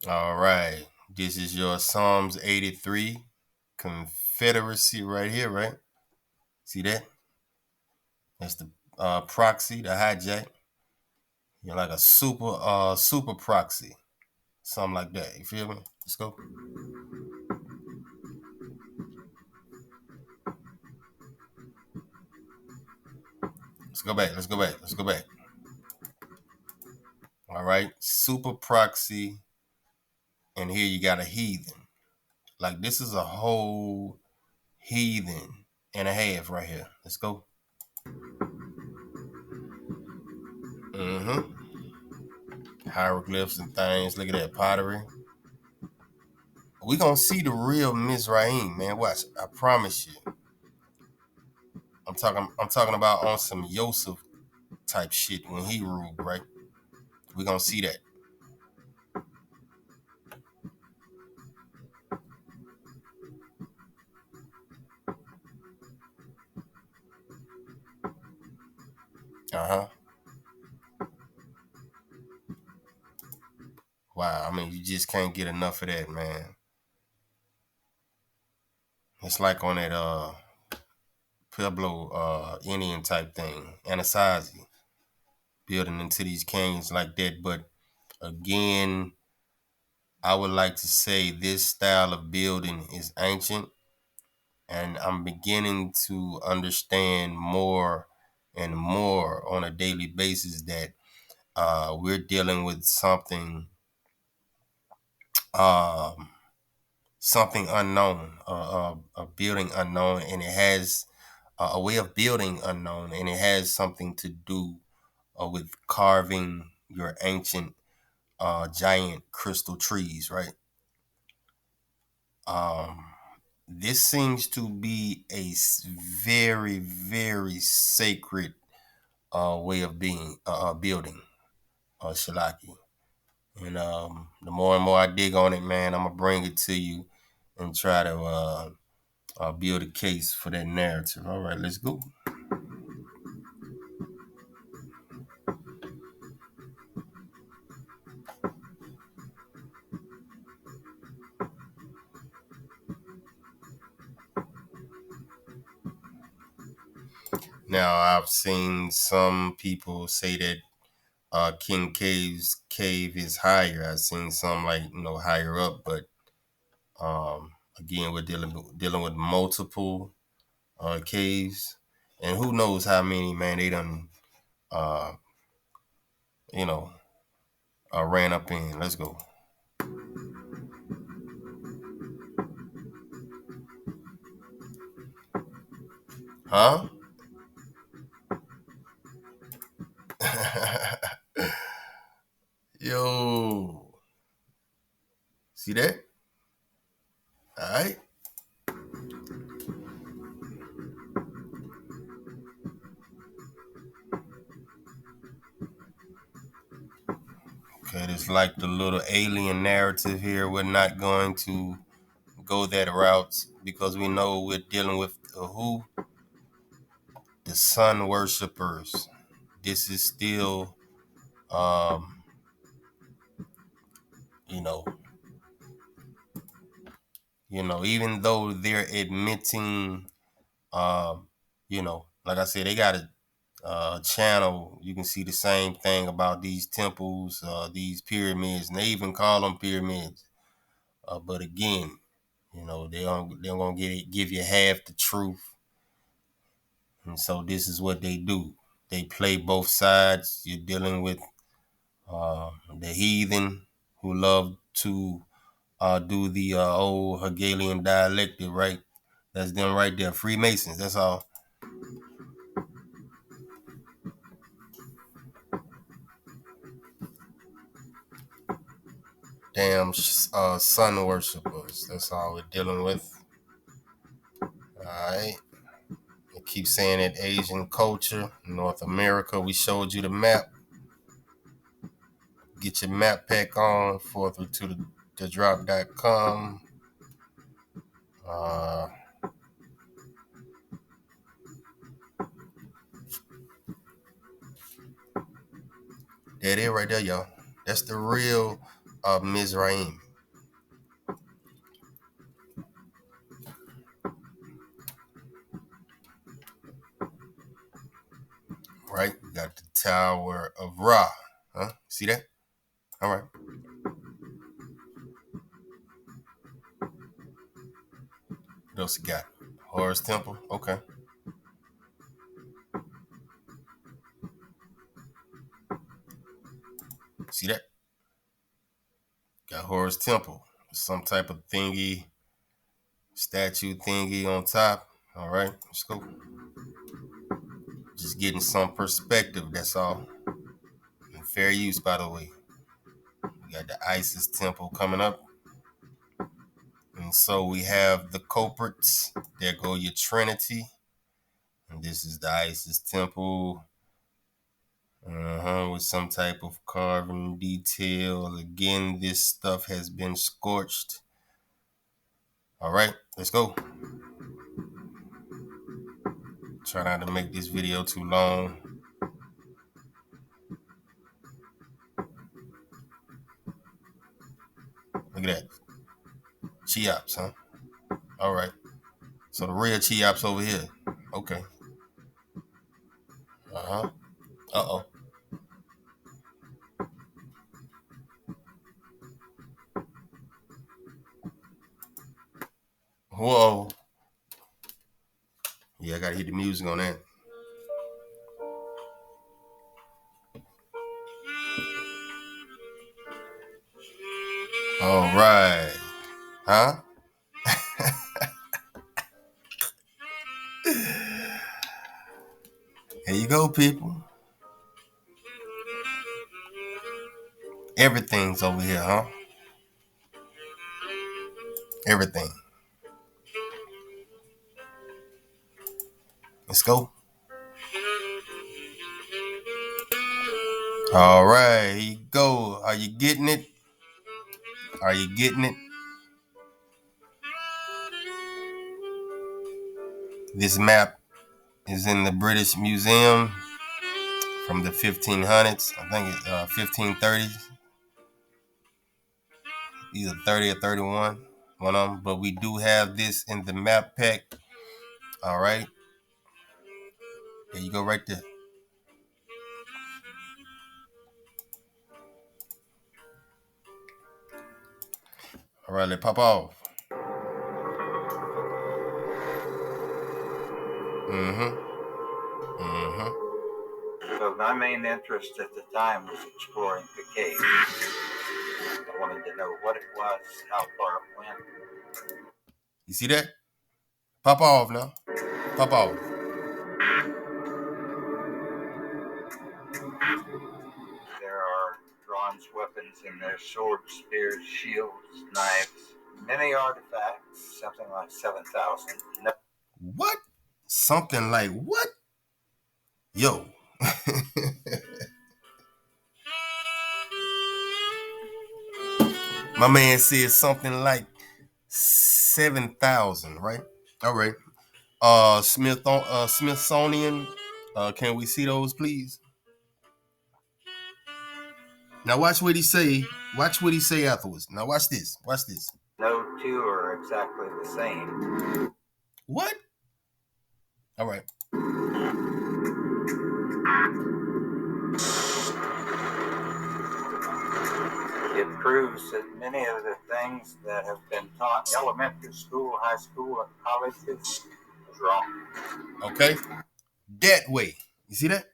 All right. This is your Psalms 83 Confederacy right here, right? See that? That's the proxy, the hijack. You're like a super proxy. Something like that. You feel me? Let's go. Let's go back. Let's go back. Let's go back. All right. Super proxy. And here you got a heathen. Like this is a whole heathen and a half right here. Let's go. Mm-hmm. Hieroglyphs and things. Look at that pottery. We gonna see the real Mizraim, man. Watch. I promise you. I'm talking about on some Yosef type shit when he ruled, right? We're gonna see that. Uh-huh. Wow, I mean, you just can't get enough of that, man. It's like on that Pueblo Indian type thing, Anasazi, building into these canyons like that. But again, I would like to say this style of building is ancient, and I'm beginning to understand more and more on a daily basis that we're dealing with um, something unknown, a building unknown, and it has a way of building unknown, and it has something to do with carving your ancient giant crystal trees, right? Um, this seems to be a very, very sacred way of being building Shalaki. And the more and more I dig on it, man, I'm gonna bring it to you and try to build a case for that narrative. All right, let's go. Now, I've seen some people say that King Cave's cave is higher. I've seen some like higher up, but again, we're dealing with multiple caves, and who knows how many, man, they done uh, you know ran up in. Let's go, huh? Yo, see that? All right. Okay, it's like the little alien narrative here. We're not going to go that route because we know we're dealing with who? The sun worshippers. This is still, um, you know, even though they're admitting, like I said, they got a channel. You can see the same thing about these temples, these pyramids, and they even call them pyramids. But again, they're gonna give you half the truth, and so this is what they do. They play both sides. You're dealing with the heathen who love to do the old Hegelian dialectic, right? That's them right there, Freemasons. That's all. Damn sun worshippers. That's all we're dealing with. All right. I keep saying it, Asian culture, North America. We showed you the map. Get your map pack on, 432 the drop.com. There it is right there, y'all. That's the real Mizraim. Right? We got the Tower of Ra. Huh? See that? All right. What else you got? Horus Temple. Okay. See that? Got Horus Temple. Some type of thingy, statue thingy on top. All right. Let's go. Just getting some perspective. That's all. And fair use, by the way. We got the Isis Temple coming up. And so we have the culprits. There go your Trinity. And this is the Isis Temple. With some type of carving detail. Again, this stuff has been scorched. All right, let's go. Try not to make this video too long. Look at that. Cheops, huh? All right. So the real Cheops over here. Okay. Uh-huh. Uh-oh. Whoa. Yeah, I gotta hit the music on that. All right. Huh? Here you go, people. Everything's over here, huh? Everything. Let's go. All right, here you go. Are you getting it? Are you getting it? This map is in the British Museum from the 1500s. I think it's 1530s. Either 30 or 31. One of them. But we do have this in the map pack. All right. There you go right there. All right, let's pop off. So my main interest at the time was exploring the cave. I wanted to know what it was, how far it went. You see that? Pop off now. Pop off. There are bronze weapons in there, swords, spears, shields, knives, many artifacts, something like 7,000. No. What? Something like what? Yo. My man said something like 7,000, right? All right. Smithsonian. Can we see those, please? Now watch what he say. Watch what he say afterwards. Now watch this. Watch this. No two are exactly the same. What? All right. It proves that many of the things that have been taught in elementary school, high school, and colleges is wrong. Okay. That way. You see that?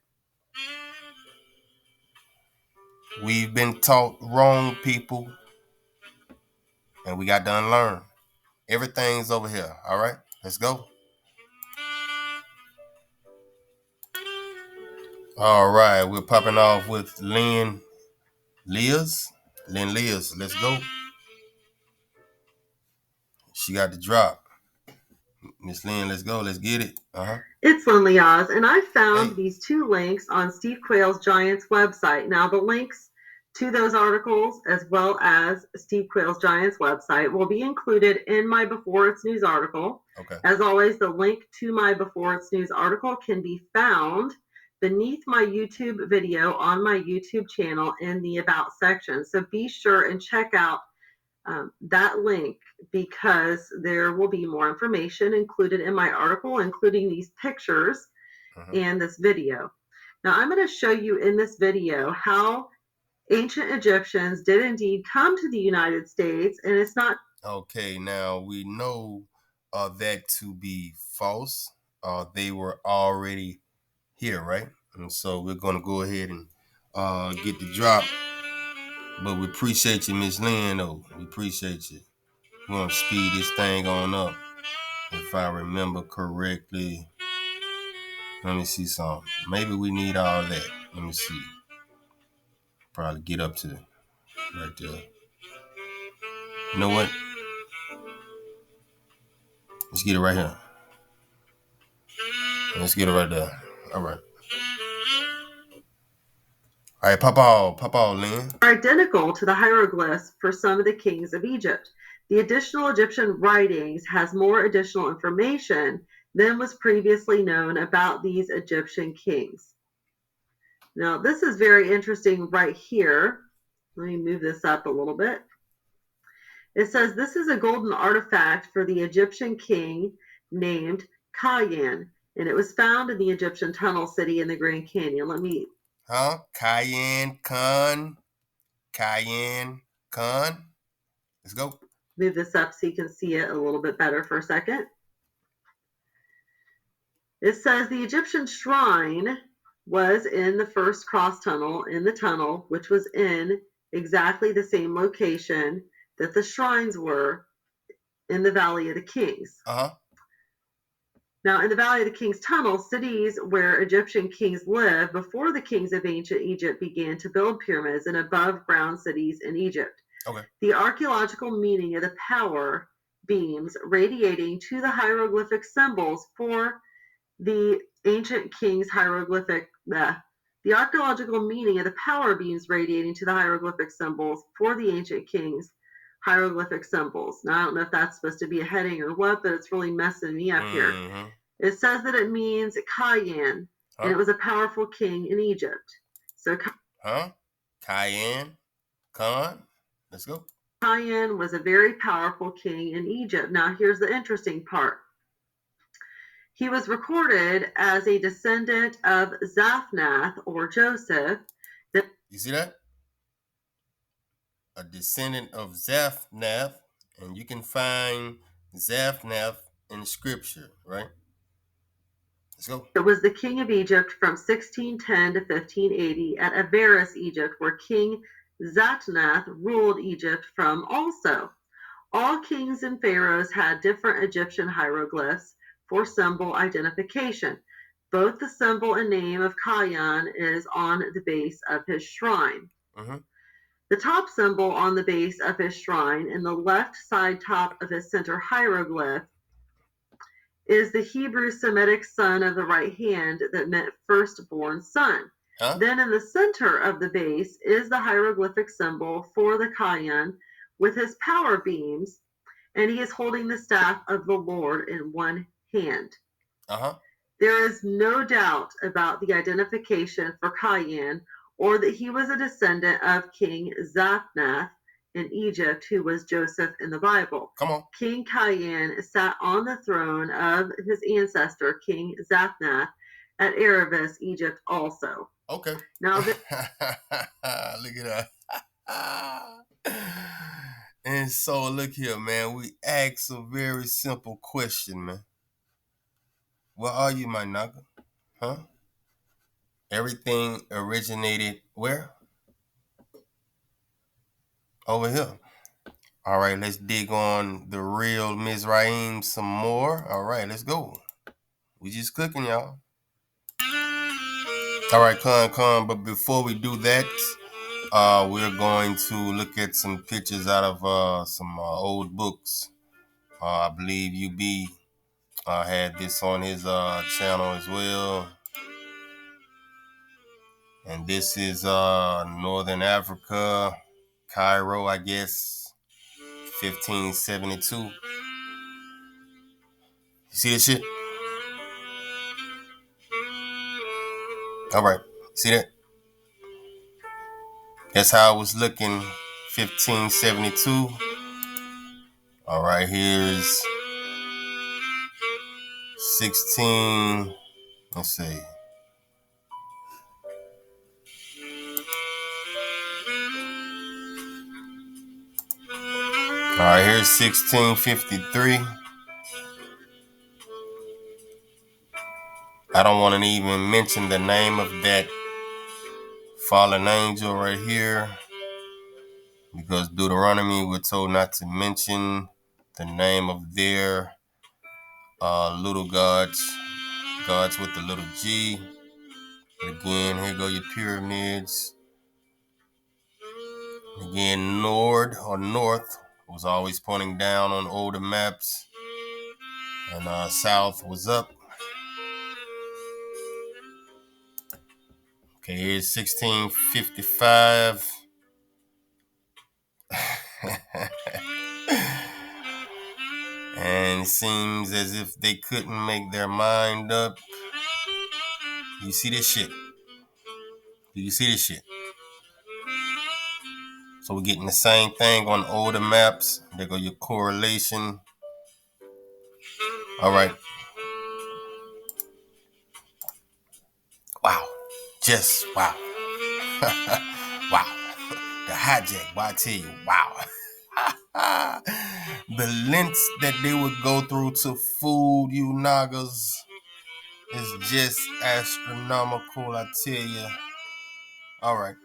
We've been taught wrong, people. And we got to unlearn. Everything's over here. All right. Let's go. All right. We're popping off with Lynn Lears. Let's go. She got the drop. Miss Lynn, let's go. Let's get it. It's Lynn Lears, and I found these two links on Steve Quayle's Giants website. Now, the links to those articles, as well as Steve Quayle's Giants website, will be included in my Before It's News article. Okay. As always, the link to my Before It's News article can be found beneath my YouTube video on my YouTube channel in the About section. So be sure and check out that link, because there will be more information included in my article, including these pictures and this video. Now, I'm going to show you in this video how ancient Egyptians did indeed come to the United States, and it's not... Okay, now we know that to be false. They were already here, right? And so we're going to go ahead and get the drop. But we appreciate you, Miss Lynn, though. We appreciate you. We're going to speed this thing on up. If I remember correctly. Let me see something. Maybe we need all that. Let me see. Probably get up to right there. You know what? Let's get it right here. Let's get it right there. All right. All right, pop all, Lynn. Are identical to the hieroglyphs for some of the kings of Egypt. The additional Egyptian writings has more additional information than was previously known about these Egyptian kings. Now, this is very interesting right here. Let me move this up a little bit. It says this is a golden artifact for the Egyptian king named Kayan, and it was found in the Egyptian tunnel city in the Grand Canyon. Let me. Cayenne Con. Let's go. Move this up so you can see it a little bit better for a second. It says the Egyptian shrine was in the first cross tunnel in the tunnel, which was in exactly the same location that the shrines were in the Valley of the Kings. Now, in the Valley of the Kings tunnel, cities where Egyptian kings lived before the kings of ancient Egypt began to build pyramids and above ground cities in Egypt. Okay. The archaeological meaning of the power beams radiating to the hieroglyphic symbols for the ancient king's hieroglyphic. The archaeological meaning of the power beams radiating to the hieroglyphic symbols for the ancient king's hieroglyphic symbols. Now, I don't know if that's supposed to be a heading or what, but it's really messing me up here. It says that it means Kayan, and it was a powerful king in Egypt. So, Cayenne Con. Let's go. Kayan was a very powerful king in Egypt. Now, here's the interesting part. He was recorded as a descendant of Zaphnath or Joseph. You see that? A descendant of Zaphnath, and you can find Zaphnath in scripture, right? Let's go. It was the king of Egypt from 1610 to 1580 at Avaris, Egypt, where King Zaphnath ruled Egypt from also. All kings and pharaohs had different Egyptian hieroglyphs for symbol identification. Both the symbol and name of Kayan is on the base of his shrine. The top symbol on the base of his shrine and the left side top of his center hieroglyph is the Hebrew Semitic son of the right hand that meant firstborn son. Then in the center of the base is the hieroglyphic symbol for the Kayan with his power beams, and he is holding the staff of the Lord in one hand. There is no doubt about the identification for Kayan or that he was a descendant of King Zaphnath in Egypt, who was Joseph in the Bible. Come on. King Kayan sat on the throne of his ancestor, King Zaphnath, at Erebus, Egypt also. Okay. Now, look at that. And so, look here, man. We asked a very simple question, man. Where are you, my Naga? Everything originated where? Over here. All right, let's dig on the real Mizraim some more. All right, let's go. We just cooking, y'all. All right, Con. But before we do that, we're going to look at some pictures out of some old books. I believe UB had this on his channel as well. And this is Northern Africa, Cairo, I guess, 1572. You see this shit? All right, see that? That's how it was looking, 1572. All right, here's 16. Let's see. All right, here's 1653. I don't want to even mention the name of that fallen angel right here, because Deuteronomy, we're told not to mention the name of their little gods with the little G. Again, here go your pyramids. Again, Nord or North was always pointing down on older maps, and South was up. Okay, here's 1655. And it seems as if they couldn't make their mind up. You see this shit? Do you see this shit? So we're getting the same thing on older maps. There go your correlation. All right. Wow. Just wow. Wow. The hijack, boy, I tell you, wow. The lengths that they would go through to fool you Nagas is just astronomical, I tell you. All right.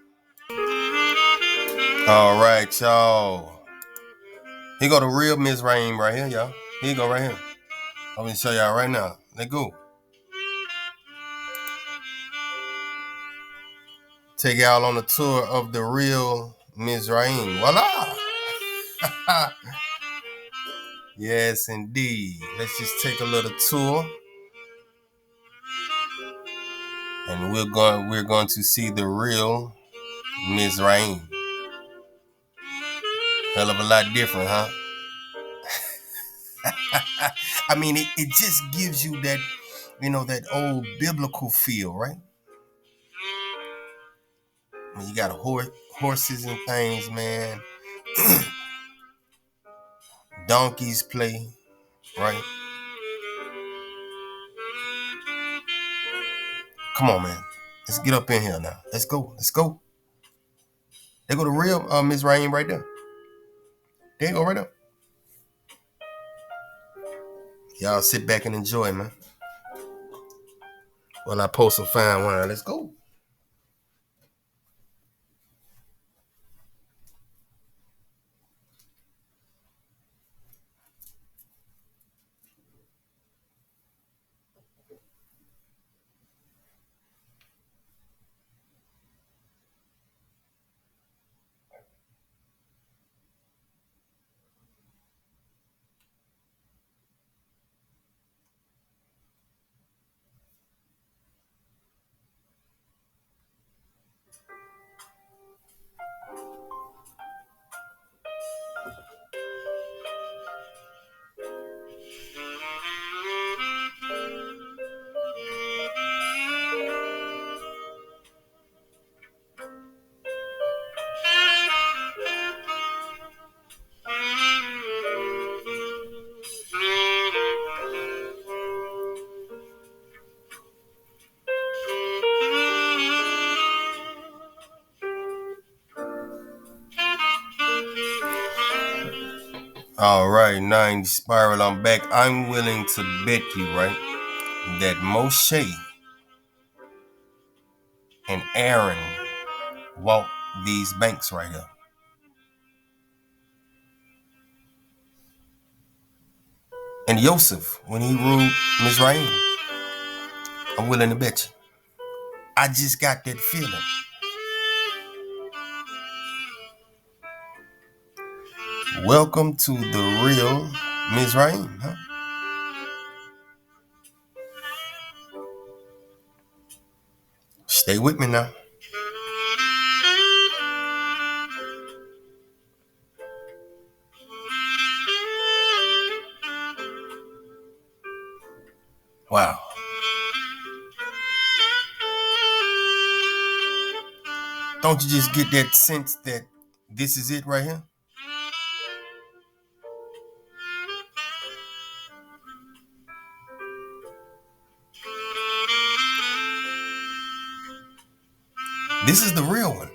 All right, y'all. Here go the real Mizraim right here, y'all. Here you go right here. I'm going to show y'all right now. Let's go. Take y'all on a tour of the real Mizraim. Voila! Yes, indeed. Let's just take a little tour. And we're going to see the real Mizraim. Hell of a lot different, huh? I mean, it just gives you that, that old biblical feel, right? When you got horses and things, man. Donkeys play, right? Come on, man. Let's get up in here now. Let's go. Let's go. There go the real Mizraim right there. There you go right there. Y'all sit back and enjoy, man. While I post some fine wine. Let's go. All right, 9 Spiral, I'm back. I'm willing to bet you, right, that Moshe and Aaron walked these banks right here. And Yosef, when he ruled Mizraim, I'm willing to bet you. I just got that feeling. Welcome to the real Mizraim, huh? Stay with me now. Wow. Don't you just get that sense that this is it right here? This is the real one.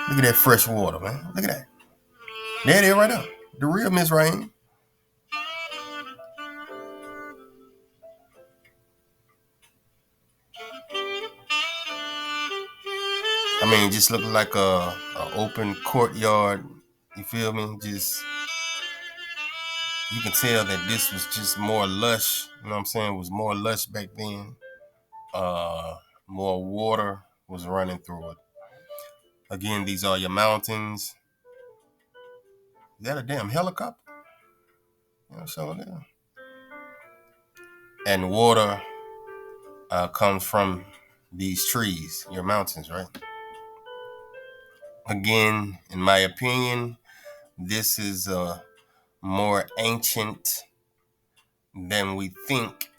Look at that fresh water, man. Look at that. There it is right now. The real Mizraim. I mean, just looking like a open courtyard. You feel me? Just, you can tell that this was just more lush. You know what I'm saying? It was more lush back then. More water was running through it. Again, these are your mountains. Is that a damn helicopter? Yeah, sure. and water comes from these trees, your mountains, right? Again, in my opinion, this is more ancient than we think,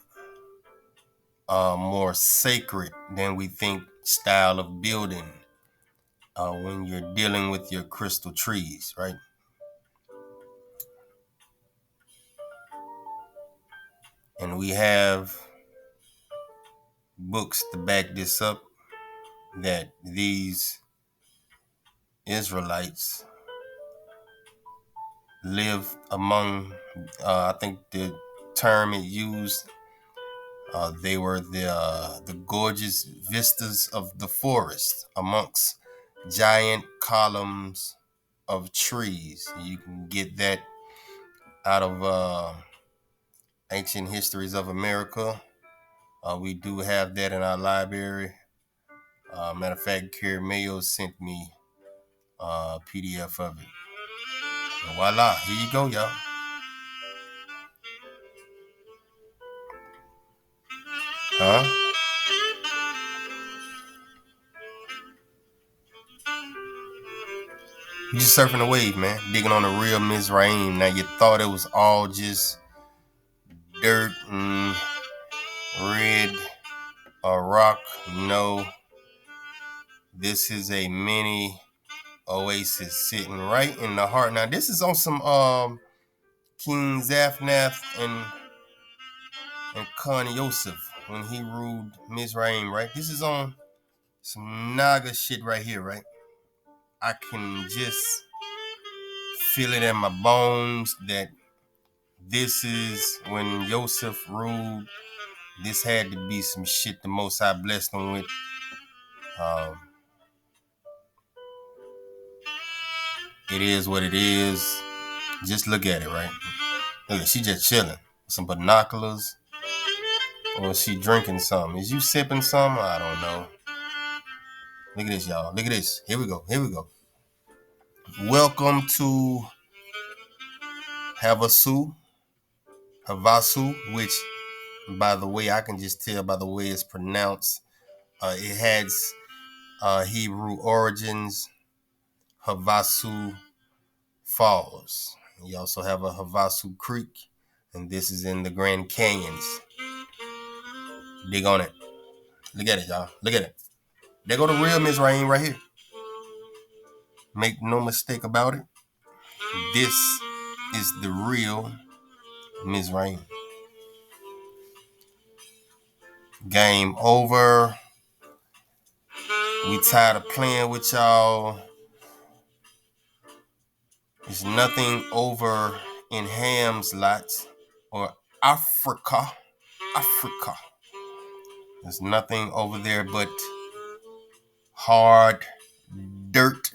more sacred than we think style of building when you're dealing with your crystal trees, right? And we have books to back this up, that these Israelites lived among, I think the term it used, they were the gorgeous vistas of the forest amongst giant columns of trees. You can get that out of Ancient Histories of America. We do have that in our library. Matter of fact, Carrie Mayo sent me a PDF of it. And voila, here you go, y'all. Huh? You just surfing the wave, man. Digging on the real Mizraim. Now you thought it was all just dirt and red rock. No. This is a mini oasis sitting right in the heart. Now this is on some King Zaphnath and Khan Yosef when he ruled Mizraim, right? This is on some Naga shit right here, right? I can just feel it in my bones that this is when Yosef ruled. This had to be some shit the Most High blessed him with. It is what it is. Just look at it, right? Look, she just chilling with some binoculars, or is she drinking something? Is you sipping something? I don't know. Look at this, y'all. Look at this. Here we go. Here we go. Welcome to Havasu, which, by the way, I can just tell by the way it's pronounced. It has Hebrew origins. Havasu Falls. You also have a Havasu Creek, and this is in the Grand Canyons. Dig on it. Look at it, y'all. Look at it. There go the real Mizraim right here. Make no mistake about it. This is the real Mizraim. Game over. We tired of playing with y'all. There's nothing over in Ham's lot or Africa. There's nothing over there but hard dirt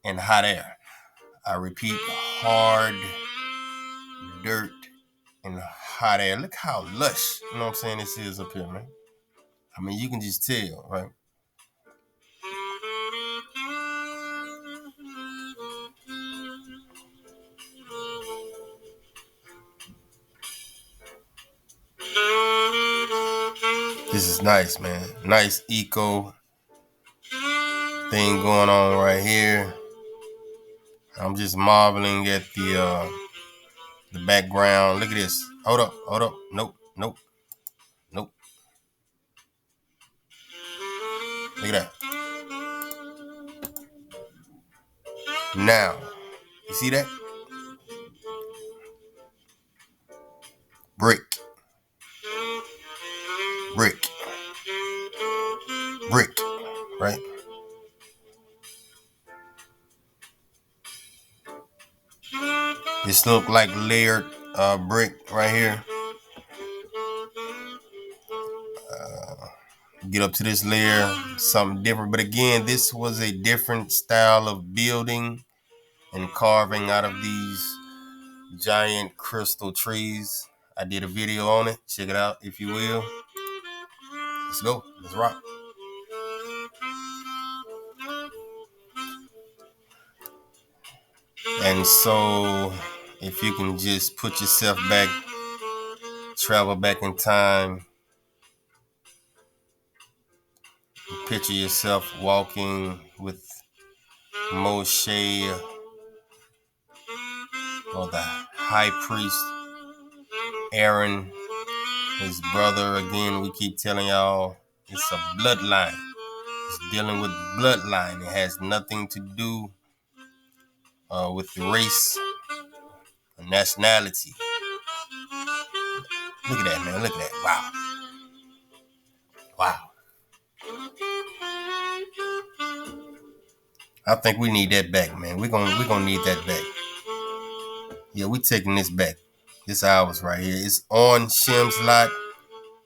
and hot air. I repeat, hard dirt and hot air. Look how lush, you know what I'm saying, this is up here, man. I mean, you can just tell, right? This is nice, man. Nice eco thing going on right here. I'm just marveling at the background. Look at this. Hold up. Nope. Look at that. Now, you see that? Brick. Right? This look like layered brick right here. Get up to this layer, something different. But again, this was a different style of building and carving out of these giant crystal trees. I did a video on it. Check it out, if you will. Let's go. Let's rock. And so, if you can just put yourself back travel back in time, picture yourself walking with Moshe or the high priest Aaron, his brother. Again, we keep telling y'all it's a bloodline. It's dealing with bloodline. It has nothing to do with race or nationality. Look at that, man. Look at that. Wow. Wow. I think we need that back, man. We're gonna need that back. Yeah, we taking this back. This ours right here. It's on Shem's lot,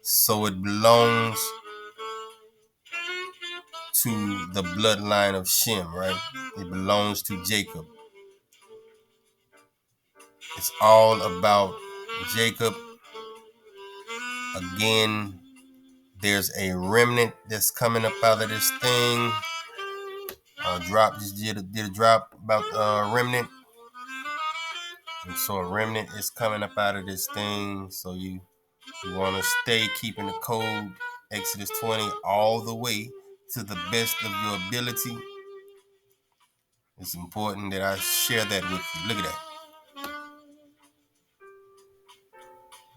so it belongs to the bloodline of Shem, right? It belongs to Jacob. It's all about Jacob. Again, there's a remnant that's coming up out of this thing. Drop just did a drop about remnant. And so a remnant is coming up out of this thing. So you want to stay keeping the code, Exodus 20, all the way to the best of your ability. It's important that I share that with you. Look at that.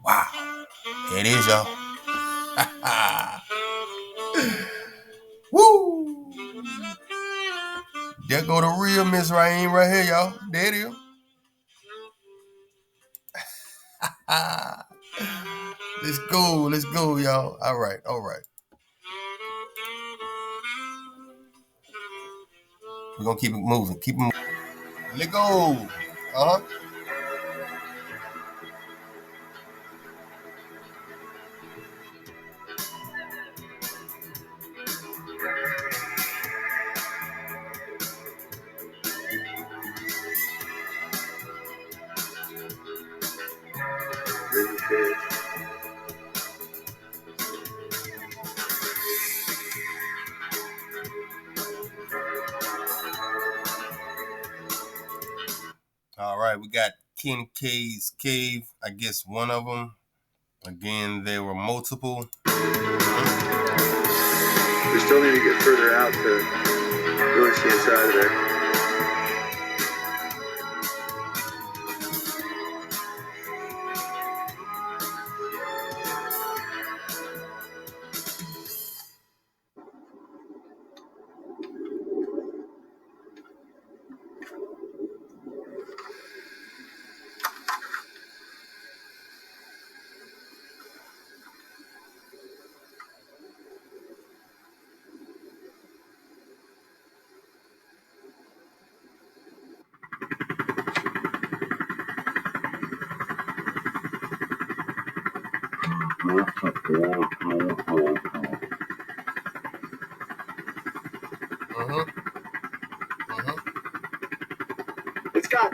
Wow. There it is, y'all. Woo! There go the real Mizriam right here, y'all. There it is. Let's go, y'all. All right. We're gonna keep it moving. Let go. Uh-huh. All right, we got Kincaid's Cave. I guess one of them. Again, there were multiple. We still need to get further out to really see inside of there.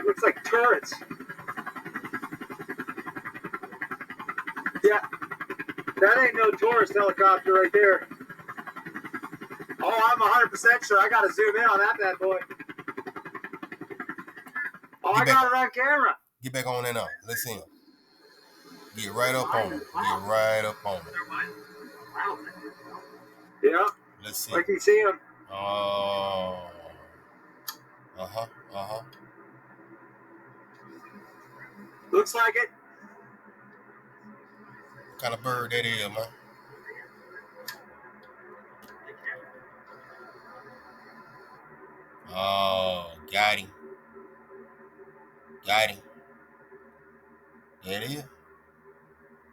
Looks like turrets. Yeah, that ain't no tourist helicopter right there. Oh, I'm 100% sure. I gotta zoom in on that bad boy. Oh, I got it on camera. Get back on that up. Let's see him. Get right up on him. Yeah. Let's see. Like you see him. Oh. Looks like it. What kind of bird that is, man? Oh, got him. There it is.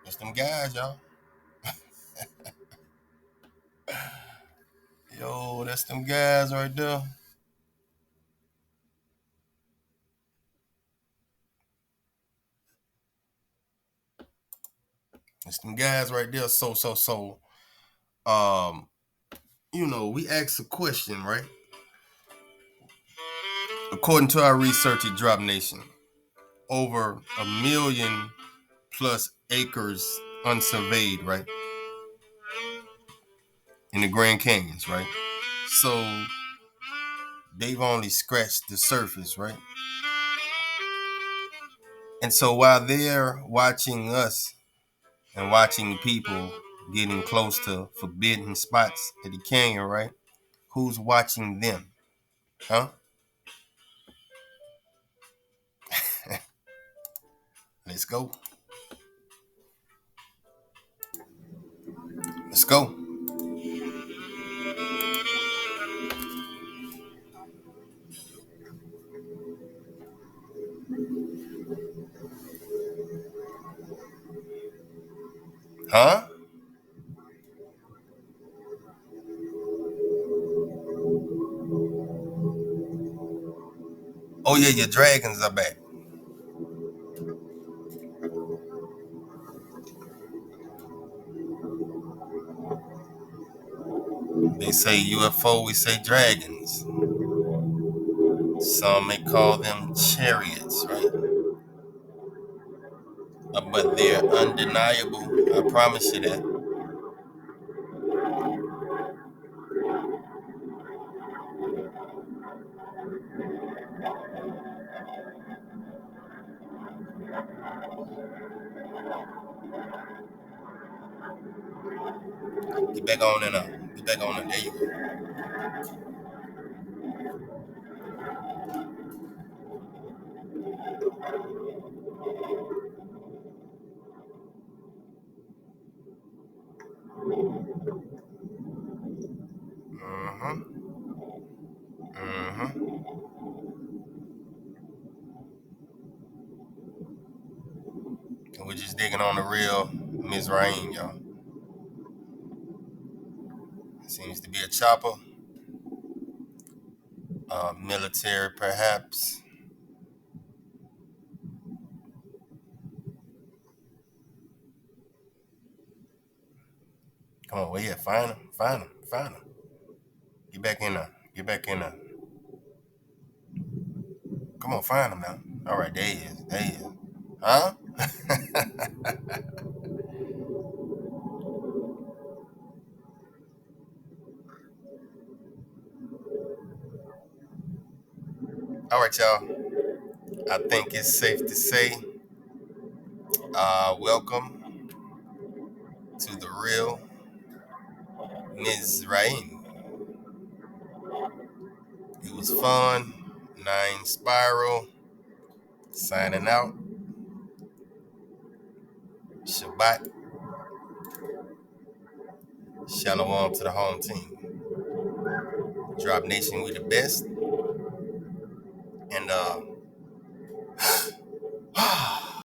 That's them guys, y'all. Yo, that's them guys right there. It's them guys right there. So, we asked a question, right? According to our research at Drop Nation, over 1 million plus acres unsurveyed, right? In the Grand Canyons, right? So they've only scratched the surface, right? And so while they're watching us and watching people getting close to forbidden spots at the canyon, right? Who's watching them? Huh? Let's go. Let's go. Huh? Oh yeah, your dragons are back. They say UFO, we say dragons. Some may call them chariots, right? But they're undeniable. I promise you that. Get back on in there. Get back on in. There you go. Mm-hmm. Mm-hmm. And we're just digging on the real Mizraim, y'all. Seems to be a chopper. Military, perhaps. Come on, where you at? Find him. Find him. Find him. Get back in there. Get back in there. Come on, find him now. All right, there he is. There he is. Huh? All right, y'all. I think it's safe to say, welcome to the real Mizraim. It was fun. 9 Spiral. Signing out. Shabbat. Shalom to the home team. Drop Nation, we the best. And